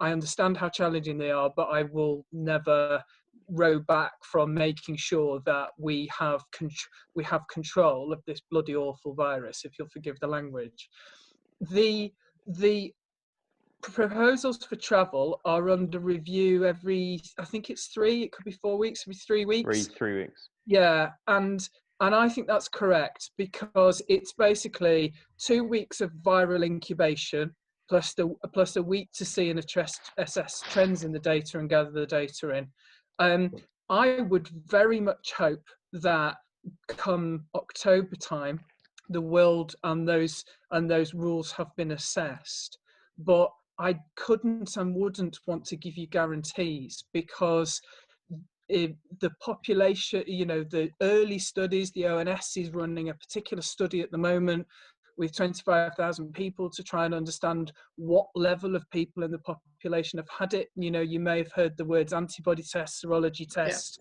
understand how challenging they are, but I will never row back from making sure that we have control of this bloody awful virus, if you'll forgive the language. The proposals for travel are under review every, I think it's 3, it could be 4 weeks, every 3 weeks. 3 weeks. Yeah, and I think that's correct, because it's basically 2 weeks of viral incubation plus a week to see and assess trends in the data and gather the data in. I would very much hope that come October time, the world and those rules have been assessed. But I couldn't and wouldn't want to give you guarantees, because the population, you know, the early studies, the ONS is running a particular study at the moment with 25,000 people to try and understand what level of people in the population have had it. You know, you may have heard the words antibody tests, serology tests.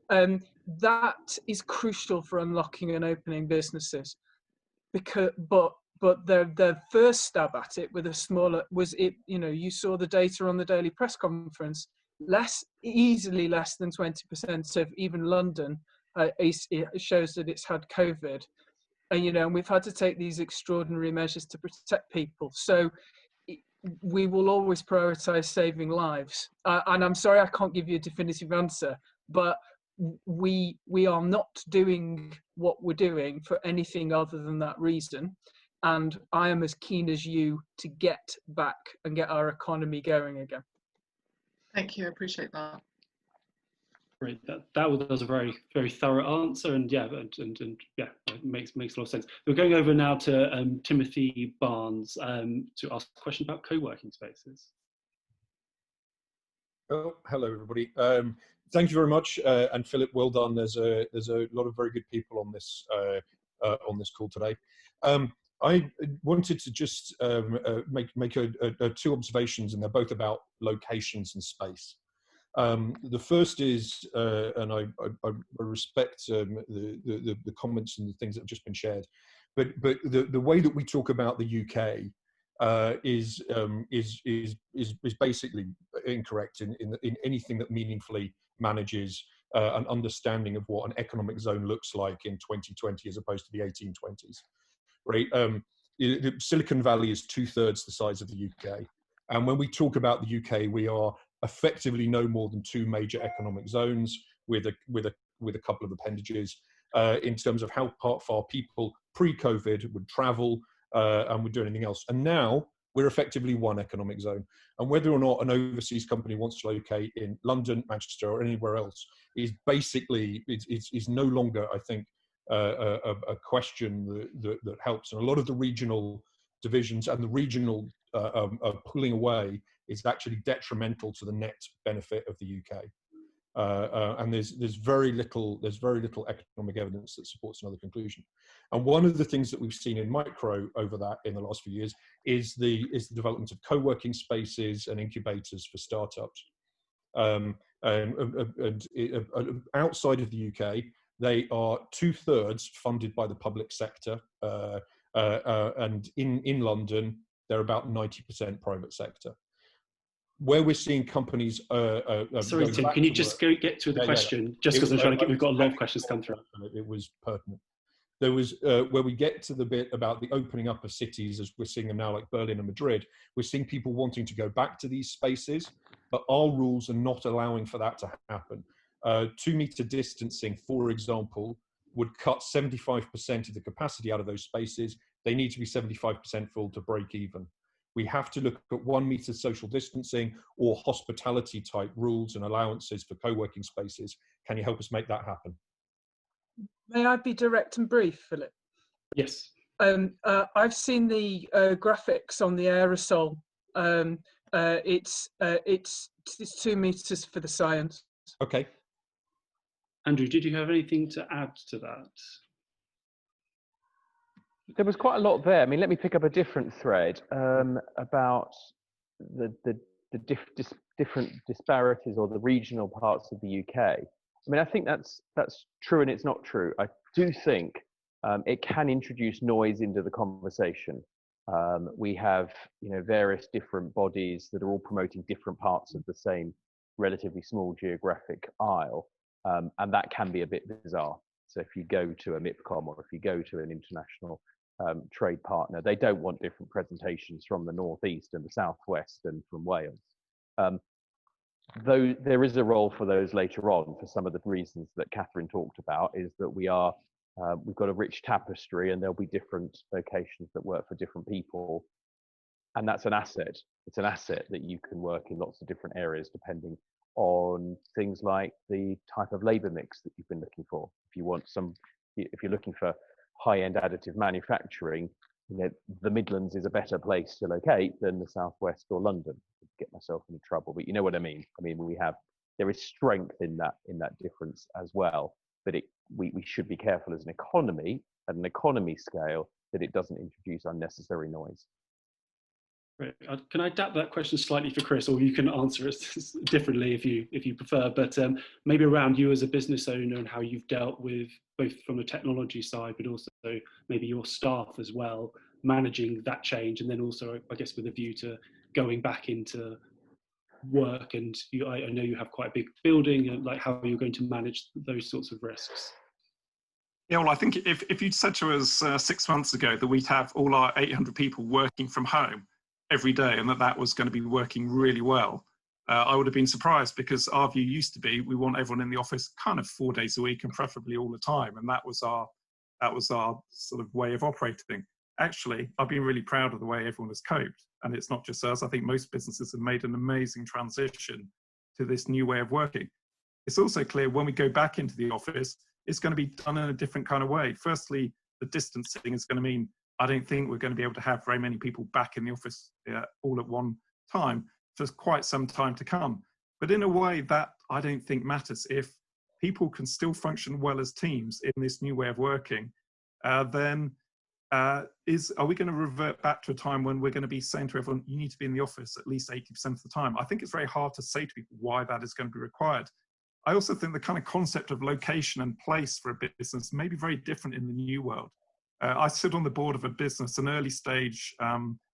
Yeah. That is crucial for unlocking and opening businesses, because but their first stab at it with a smaller was it. You know, you saw the data on the daily press conference. Easily less than 20% of even London it shows that it's had COVID, and you know, and we've had to take these extraordinary measures to protect people. So we will always prioritise saving lives. And I'm sorry I can't give you a definitive answer, but we are not doing what we're doing for anything other than that reason. And I am as keen as you to get back and get our economy going again. Thank you, I appreciate that. Great, that was a very, very thorough answer, and yeah, and yeah, it makes a lot of sense. We're going over now to Timothy Barnes to ask a question about co-working spaces. Oh, hello everybody. Thank you very much, and Philip, well done. There's a lot of very good people on this call today. I wanted to just make 2 observations, and they're both about locations and space. The first is, and I respect the comments and the things that have just been shared, but the way that we talk about the UK is basically incorrect in anything that meaningfully manages an understanding of what an economic zone looks like in 2020 as opposed to the 1820s, right? Silicon Valley is 2/3 the size of the UK. And when we talk about the UK, we are effectively no more than 2 major economic zones with a couple of appendages in terms of how far people pre-COVID would travel and would do anything else. And now we're effectively 1 economic zone. And whether or not an overseas company wants to locate in London, Manchester, or anywhere else is basically, is no longer, I think, a question that helps. And a lot of the regional divisions and the regional pulling away is actually detrimental to the net benefit of the UK. And there's very little economic evidence that supports another conclusion. And one of the things that we've seen in micro over that in the last few years is the development of co-working spaces and incubators for startups. And outside of the UK, they are 2/3 funded by the public sector, and in London they're about 90% private sector. Where we're seeing companies sorry, Tim, can you just get to the question? Just because I'm trying to get, we've got a lot of questions come through. It was pertinent. There was where we get to the bit about the opening up of cities, as we're seeing them now, like Berlin and Madrid. We're seeing people wanting to go back to these spaces, but our rules are not allowing for that to happen. 2-meter distancing, for example, would cut 75% of the capacity out of those spaces. They need to be 75% full to break even. We have to look at 1 meter social distancing or hospitality type rules and allowances for co-working spaces. Can you help us make that happen? May I be direct and brief, Philip? Yes. I've seen the graphics on the aerosol. It's 2 meters for the science. Okay. Andrew, did you have anything to add to that? There was quite a lot there. I mean, let me pick up a different thread about the different disparities or the regional parts of the UK. I mean, I think that's true and it's not true. I do think it can introduce noise into the conversation. We have, various different bodies that are all promoting different parts of the same relatively small geographic isle, and that can be a bit bizarre. So if you go to a MIPCOM or if you go to an international trade partner, they don't want different presentations from the northeast and the southwest and from Wales. Though there is a role for those later on, for some of the reasons that Catherine talked about, is that we've got a rich tapestry and there'll be different locations that work for different people. And that's an asset. It's an asset that you can work in lots of different areas depending on things like the type of labor mix that you've been looking for. If you're looking for high-end additive manufacturing, the Midlands is a better place to locate than the Southwest or London. Get myself into trouble, but you know what I mean. I mean, there is strength in that difference as well. But we should be careful as an economy, at an economy scale, that it doesn't introduce unnecessary noise. Right. Can I adapt that question slightly for Chris, or you can answer it differently if you prefer, but maybe around you as a business owner and how you've dealt with, both from the technology side, but also maybe your staff as well, managing that change, and then also, I guess, with a view to going back into work. And I know you have quite a big building, and like how you're going to manage those sorts of risks. Yeah, well, I think if you'd said to us 6 months ago that we'd have all our 800 people working from home every day and that was going to be working really well, I would have been surprised, because our view used to be we want everyone in the office kind of 4 days a week and preferably all the time, and that was our sort of way of operating. Actually, I've been really proud of the way everyone has coped, and it's not just us. I think most businesses have made an amazing transition to this new way of working. It's also clear when we go back into the office, it's going to be done in a different kind of way. Firstly, the distancing is going to mean I don't think we're going to be able to have very many people back in the office all at one time for quite some time to come. But in a way that I don't think matters. If people can still function well as teams in this new way of working, then are we going to revert back to a time when we're going to be saying to everyone, you need to be in the office at least 80% of the time? I think it's very hard to say to people why that is going to be required. I also think the kind of concept of location and place for a business may be very different in the new world. I sit on the board of a business, an early stage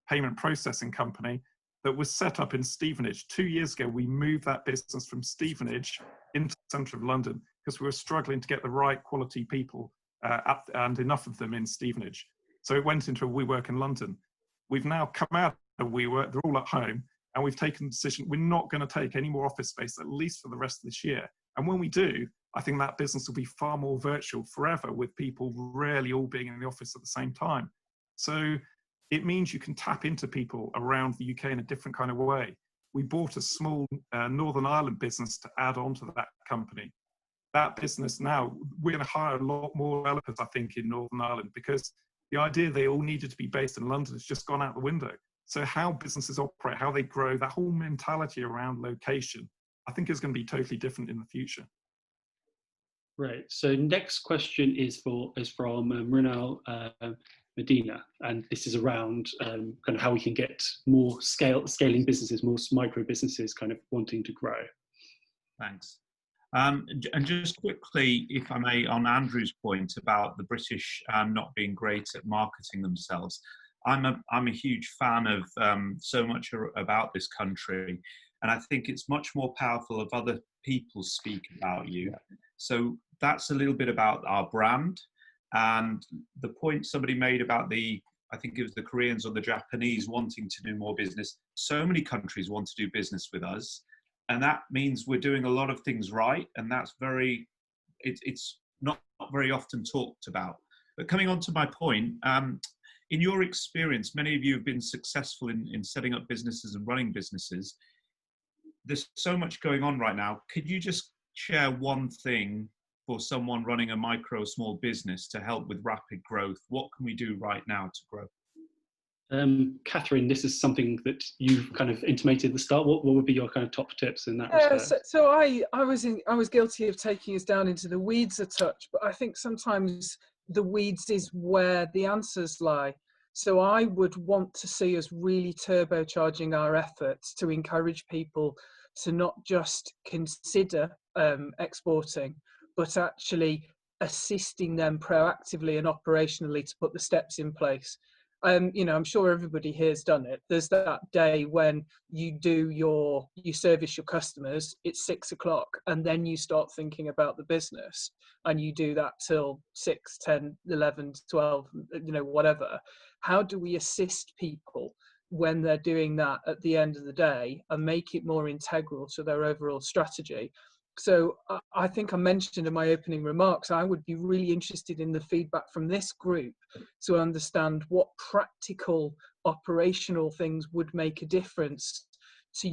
payment processing company that was set up in Stevenage. 2 years ago, we moved that business from Stevenage into the centre of London because we were struggling to get the right quality people and enough of them in Stevenage. So it went into a WeWork in London. We've now come out of WeWork, they're all at home, and we've taken the decision we're not going to take any more office space, at least for the rest of this year. And when we do, I think that business will be far more virtual forever, with people rarely all being in the office at the same time. So it means you can tap into people around the UK in a different kind of way. We bought a small Northern Ireland business to add on to that company. That business now, we're going to hire a lot more developers, I think, in Northern Ireland, because the idea they all needed to be based in London has just gone out the window. So how businesses operate, how they grow, that whole mentality around location, I think is going to be totally different in the future. Right. So next question is from Runal Medina, and this is around kind of how we can get more scaling businesses, more micro businesses kind of wanting to grow. Thanks. And just quickly, if I may, on Andrew's point about the British not being great at marketing themselves, I'm a huge fan of so much about this country, and I think it's much more powerful if other people speak about you. So that's a little bit about our brand, and the point somebody made about I think it was the Koreans or the Japanese wanting to do more business. So many countries want to do business with us. And that means we're doing a lot of things right, and that's it's not very often talked about. But coming on to my point, in your experience, many of you have been successful in setting up businesses and running businesses. There's so much going on right now. Could you just share one thing for someone running a micro, small business to help with rapid growth? What can we do right now to grow? Catherine, this is something that you've kind of intimated at the start. What would be your kind of top tips in that respect? So I was guilty of taking us down into the weeds a touch, but I think sometimes the weeds is where the answers lie. So I would want to see us really turbocharging our efforts to encourage people to not just consider exporting, but actually assisting them proactively and operationally to put the steps in place. I'm sure everybody here's done it. There's that day when you service your customers, it's 6 o'clock, and then you start thinking about the business, and you do that till 6, 10, 11, 12, whatever. How do we assist people when they're doing that at the end of the day and make it more integral to their overall strategy? So I think I mentioned in my opening remarks, I would be really interested in the feedback from this group to understand what practical operational things would make a difference to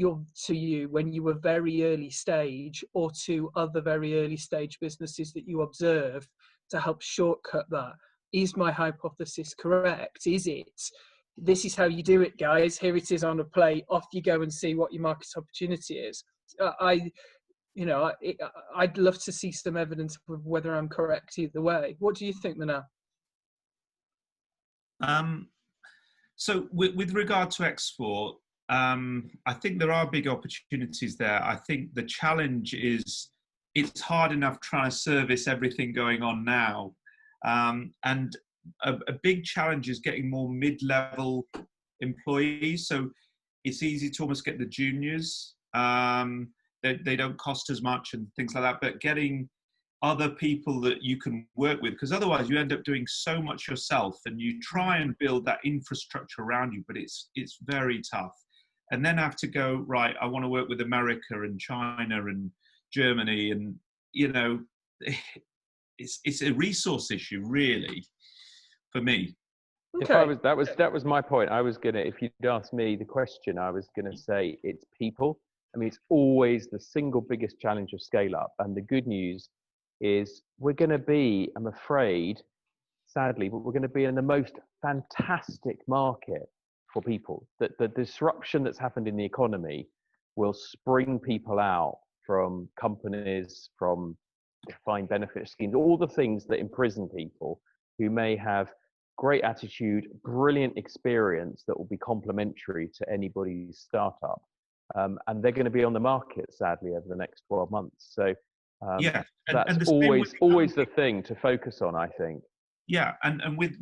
you when you were very early stage, or to other very early stage businesses that you observe, to help shortcut that. Is my hypothesis correct? Is it? This is how you do it, guys. Here it is on a plate. Off you go and see what your market opportunity is. I'd love to see some evidence of whether I'm correct either way. What do you think, Manal? So with regard to export, I think there are big opportunities there. I think the challenge is it's hard enough trying to service everything going on now. And a big challenge is getting more mid-level employees. So it's easy to almost get the juniors. They don't cost as much and things like that, but getting other people that you can work with, because otherwise you end up doing so much yourself, and you try and build that infrastructure around you, but it's very tough. And then have to go, right, I want to work with America and China and Germany, and it's a resource issue really for me. Okay. That was my point. If you'd asked me the question, I was gonna say it's people. I mean, it's always the single biggest challenge of scale up. And the good news is we're going to be, I'm afraid, sadly, but we're going to be in the most fantastic market for people. That the disruption that's happened in the economy will spring people out from companies, from defined benefit schemes, all the things that imprison people who may have great attitude, brilliant experience that will be complementary to anybody's startup. And they're going to be on the market, sadly, over the next 12 months. So that's always the thing to focus on, I think. Yeah, and with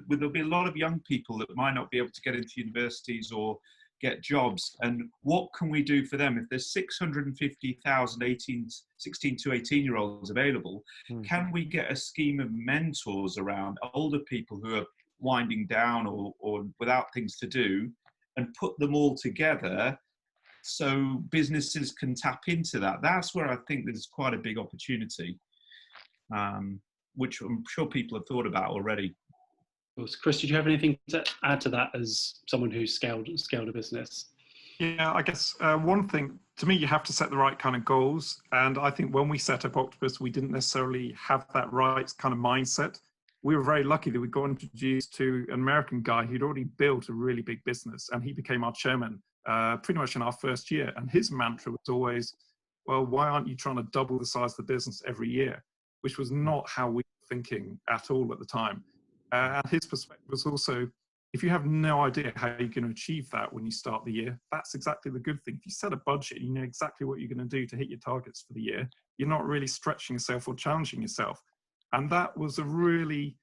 there'll be a lot of young people that might not be able to get into universities or get jobs, and what can we do for them? If there's 650,000 16 to 18-year-olds available, can we get a scheme of mentors around older people who are winding down or without things to do, and put them all together so businesses can tap into that? That's where I think there's quite a big opportunity, which I'm sure people have thought about already. Chris, did you have anything to add to that as someone who's scaled a business? Yeah, I guess one thing, to me, you have to set the right kind of goals. And I think when we set up Octopus, we didn't necessarily have that right kind of mindset. We were very lucky that we got introduced to an American guy who'd already built a really big business, and he became our chairman pretty much in our first year. And his mantra was always, well, why aren't you trying to double the size of the business every year? Which was not how we were thinking at all at the time. And his perspective was also, if you have no idea how you're going to achieve that when you start the year, that's exactly the good thing. If you set a budget, you know exactly what you're going to do to hit your targets for the year. You're not really stretching yourself or challenging yourself. And that was a really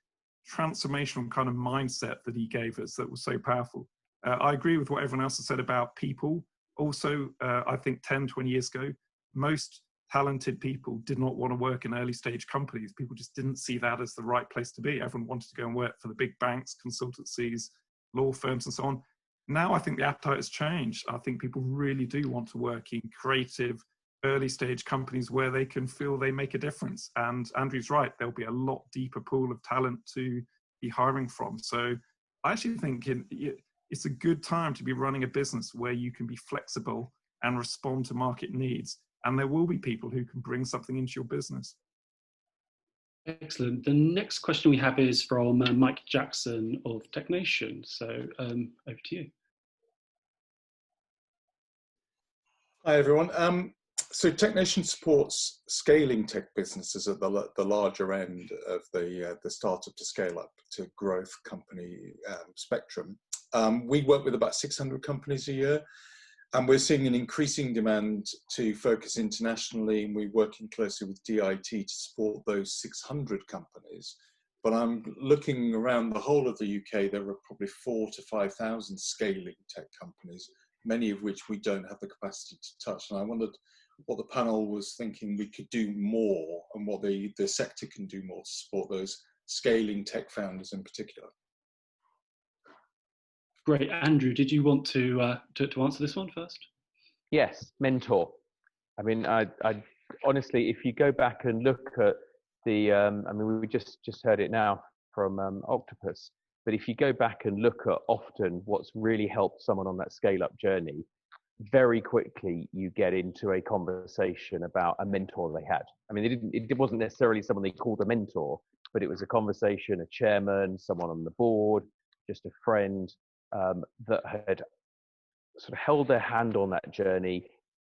transformational kind of mindset that he gave us that was so powerful. I agree with what everyone else has said about people. Also, I think 10, 20 years ago, most talented people did not want to work in early stage companies. People just didn't see that as the right place to be. Everyone wanted to go and work for the big banks, consultancies, law firms, and so on. Now I think the appetite has changed. I think people really do want to work in creative, early stage companies where they can feel they make a difference. And Andrew's right, there'll be a lot deeper pool of talent to be hiring from. So I actually think it's a good time to be running a business where you can be flexible and respond to market needs. And there will be people who can bring something into your business. Excellent. The next question we have is from Mike Jackson of TechNation. So over to you. Hi, everyone. So TechNation supports scaling tech businesses at the larger end of the startup to scale up to growth company spectrum. We work with about 600 companies a year. And we're seeing an increasing demand to focus internationally, and we're working closely with DIT to support those 600 companies. But I'm looking around the whole of the UK, there are probably 4,000 to 5,000 scaling tech companies, many of which we don't have the capacity to touch. And I wondered what the panel was thinking we could do more, and what the sector can do more to support those scaling tech founders in particular. Great. Andrew, did you want to answer this one first? Yes, mentor. I mean, I honestly, if you go back and look at the, I mean, we just heard it now from Octopus, but if you go back and look at often what's really helped someone on that scale-up journey, very quickly you get into a conversation about a mentor they had. I mean, it wasn't necessarily someone they called a mentor, but it was a conversation, a chairman, someone on the board, just a friend, that had sort of held their hand on that journey,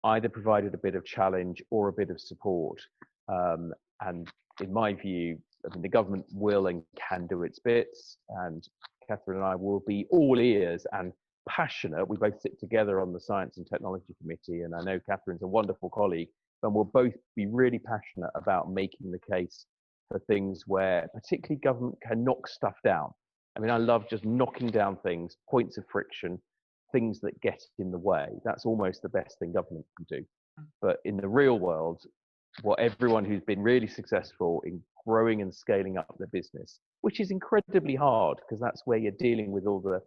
either provided a bit of challenge or a bit of support. And in my view, I mean, the government will and can do its bits, and Catherine and I will be all ears and passionate. We both sit together on the Science and Technology Committee, and I know Catherine's a wonderful colleague, and we'll both be really passionate about making the case for things where particularly government can knock stuff down. I mean, I love just knocking down things, points of friction, things that get in the way. That's almost the best thing government can do. But in the real world, what everyone who's been really successful in growing and scaling up their business, which is incredibly hard because that's where you're dealing with all the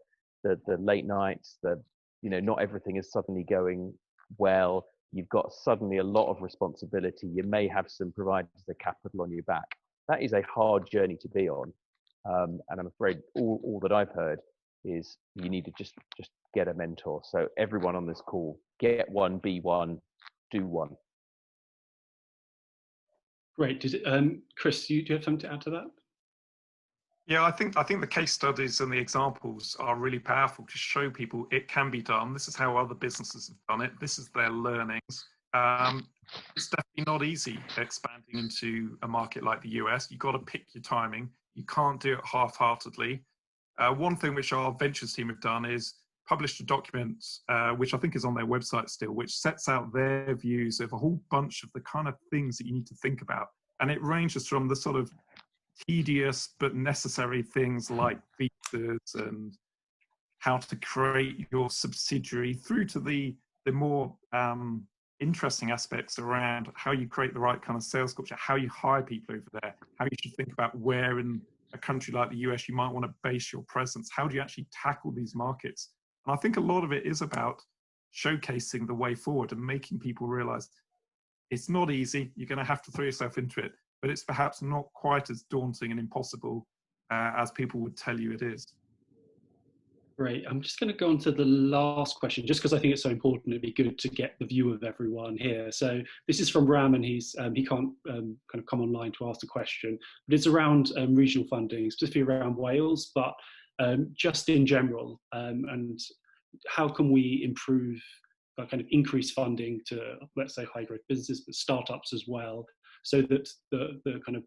late nights, not everything is suddenly going well. You've got suddenly a lot of responsibility. You may have some providers of capital on your back. That is a hard journey to be on. And I'm afraid all that I've heard is you need to just get a mentor. So everyone on this call, get one, be one, do one. Great. Chris, do you have something to add to that? Yeah, I think the case studies and the examples are really powerful to show people it can be done. This is how other businesses have done it. This is their learnings. It's definitely not easy expanding into a market like the US. You've got to pick your timing. You can't do it half-heartedly. One thing which our ventures team have done is published a document, which I think is on their website still, which sets out their views of a whole bunch of the kind of things that you need to think about. And it ranges from the sort of tedious but necessary things like visas and how to create your subsidiary, through to the more interesting aspects around how you create the right kind of sales culture, how you hire people over there, how you should think about where in a country like the US you might want to base your presence. How do you actually tackle these markets? And I think a lot of it is about showcasing the way forward and making people realize it's not easy. You're going to have to throw yourself into it, but it's perhaps not quite as daunting and impossible as people would tell you it is. Great. I'm just going to go on to the last question, just because I think it's so important. It'd be good to get the view of everyone here. So this is from Ram, and he can't kind of come online to ask the question, but it's around regional funding, specifically around Wales, but just in general, and how can we improve, kind of increase funding to, let's say, high growth businesses, but startups as well, so that the kind of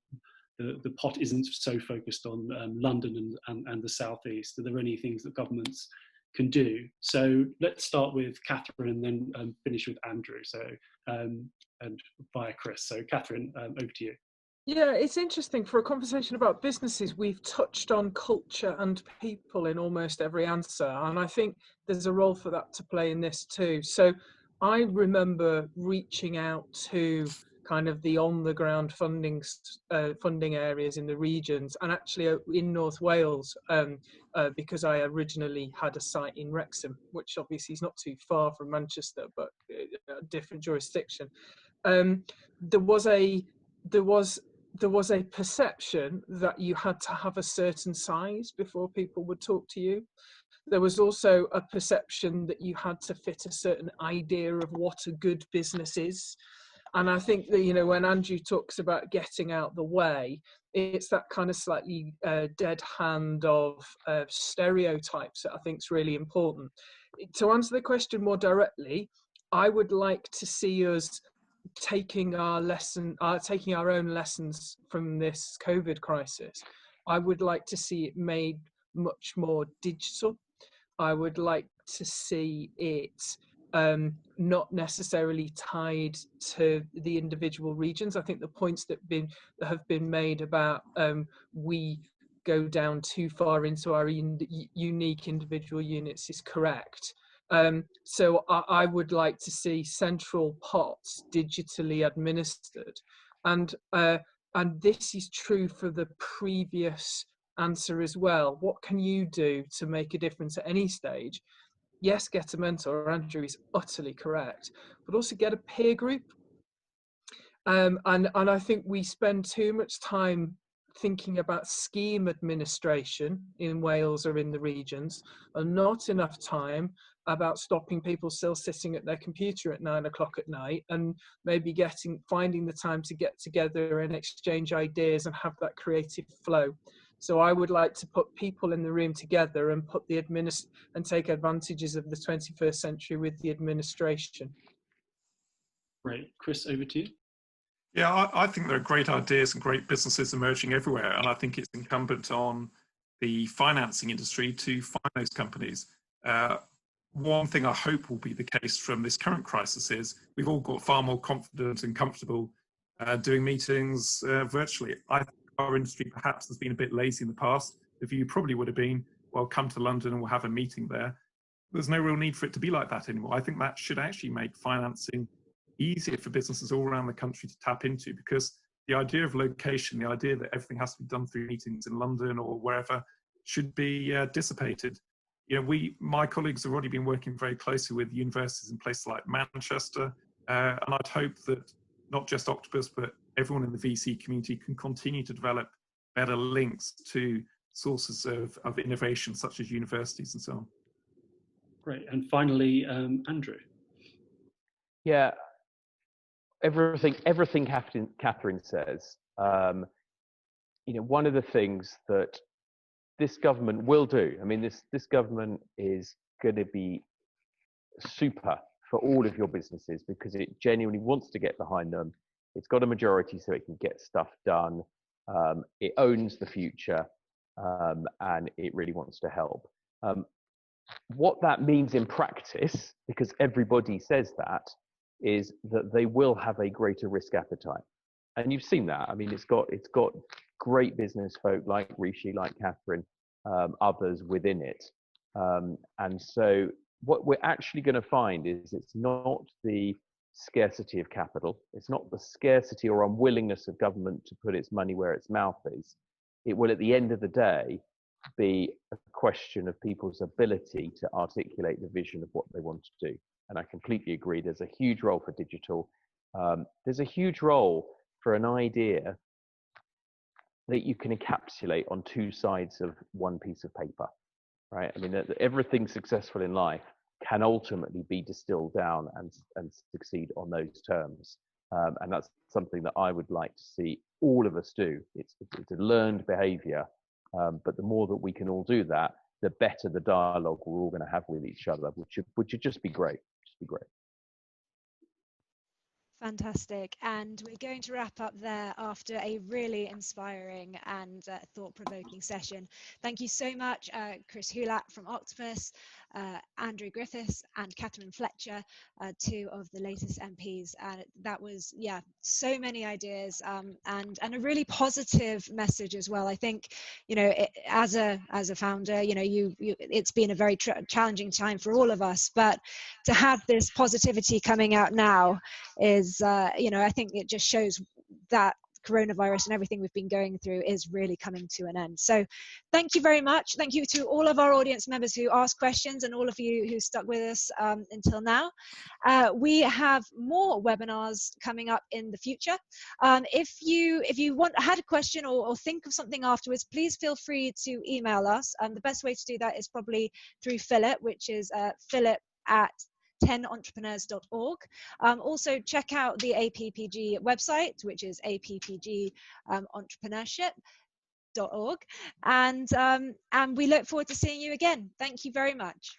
the pot isn't so focused on London and the southeast. Are there any things that governments can do? So let's start with Catherine and then finish with Andrew. So and via Chris. So Catherine, over to you. Yeah, it's interesting. For a conversation about businesses, we've touched on culture and people in almost every answer, and I think there's a role for that to play in this too. So I remember reaching out to kind of the on-the-ground funding areas in the regions, and actually in North Wales, because I originally had a site in Wrexham, which obviously is not too far from Manchester, but a different jurisdiction. There was a perception that you had to have a certain size before people would talk to you. There was also a perception that you had to fit a certain idea of what a good business is. And I think that, you know, when Andrew talks about getting out the way, it's that kind of slightly dead hand of stereotypes that I think is really important. To answer the question more directly, I would like to see us taking our own lessons from this COVID crisis. I would like to see it made much more digital. I would like to see it not necessarily tied to the individual regions. I think the points that have been made about we go down too far into our unique individual units is correct. So I would like to see central pots digitally administered, and this is true for the previous answer as well. What can you do to make a difference at any stage? Yes, get a mentor. Andrew is utterly correct, but also get a peer group. And I think we spend too much time thinking about scheme administration in Wales or in the regions, and not enough time about stopping people still sitting at their computer at 9 o'clock at night, and maybe finding the time to get together and exchange ideas and have that creative flow. So I would like to put people in the room together and put and take advantages of the 21st century with the administration. Great. Chris, over to you. Yeah, I think there are great ideas and great businesses emerging everywhere, and I think it's incumbent on the financing industry to find those companies. One thing I hope will be the case from this current crisis is we've all got far more confident and comfortable doing meetings virtually. I think our industry perhaps has been a bit lazy in the past. The view probably would have been, well, come to London and we'll have a meeting there. There's no real need for it to be like that anymore. I think that should actually make financing easier for businesses all around the country to tap into, because the idea of location, the idea that everything has to be done through meetings in London or wherever, should be dissipated. You know, my colleagues have already been working very closely with universities in places like Manchester, and I'd hope that not just Octopus, but everyone in the VC community can continue to develop better links to sources of innovation, such as universities and so on. Great. And finally, Andrew. Yeah, everything Catherine says. You know, one of the things that this government will do, I mean, this government is going to be super for all of your businesses because it genuinely wants to get behind them. It's got a majority so it can get stuff done. It owns the future, and it really wants to help. What that means in practice, because everybody says that, is that they will have a greater risk appetite. And you've seen that. I mean, it's got great business folk like Rishi, like Catherine, others within it. And so what we're actually going to find is it's not the scarcity of capital, it's not the scarcity or unwillingness of government to put its money where its mouth is. It will, at the end of the day, be a question of people's ability to articulate the vision of what they want to do. And I completely agree, there's a huge role for digital. There's a huge role for an idea that you can encapsulate on two sides of one piece of paper, right? I mean, everything successful in life can ultimately be distilled down and succeed on those terms. And that's something that I would like to see all of us do. It's a learned behavior, but the more that we can all do that, the better the dialogue we're all going to have with each other, which would just be great. Just be great. Fantastic. And we're going to wrap up there after a really inspiring and thought-provoking session. Thank you so much, Chris Hulatt from Octopus, Andrew Griffiths and Catherine Fletcher, two of the latest MPs. And that was, yeah, so many ideas and a really positive message as well. I think, you know, as a founder, you know, it's been a very challenging time for all of us, but to have this positivity coming out now is, you know, I think it just shows that coronavirus and everything we've been going through is really coming to an end. So thank you very much. Thank you to all of our audience members who asked questions and all of you who stuck with us until now. We have more webinars coming up in the future. If you had a question or think of something afterwards, please feel free to email us. The best way to do that is probably through Philip, which is philip@10entrepreneurs.org. Also check out the APPG website, which is appg entrepreneurship.org, and we look forward to seeing you again. Thank you very much.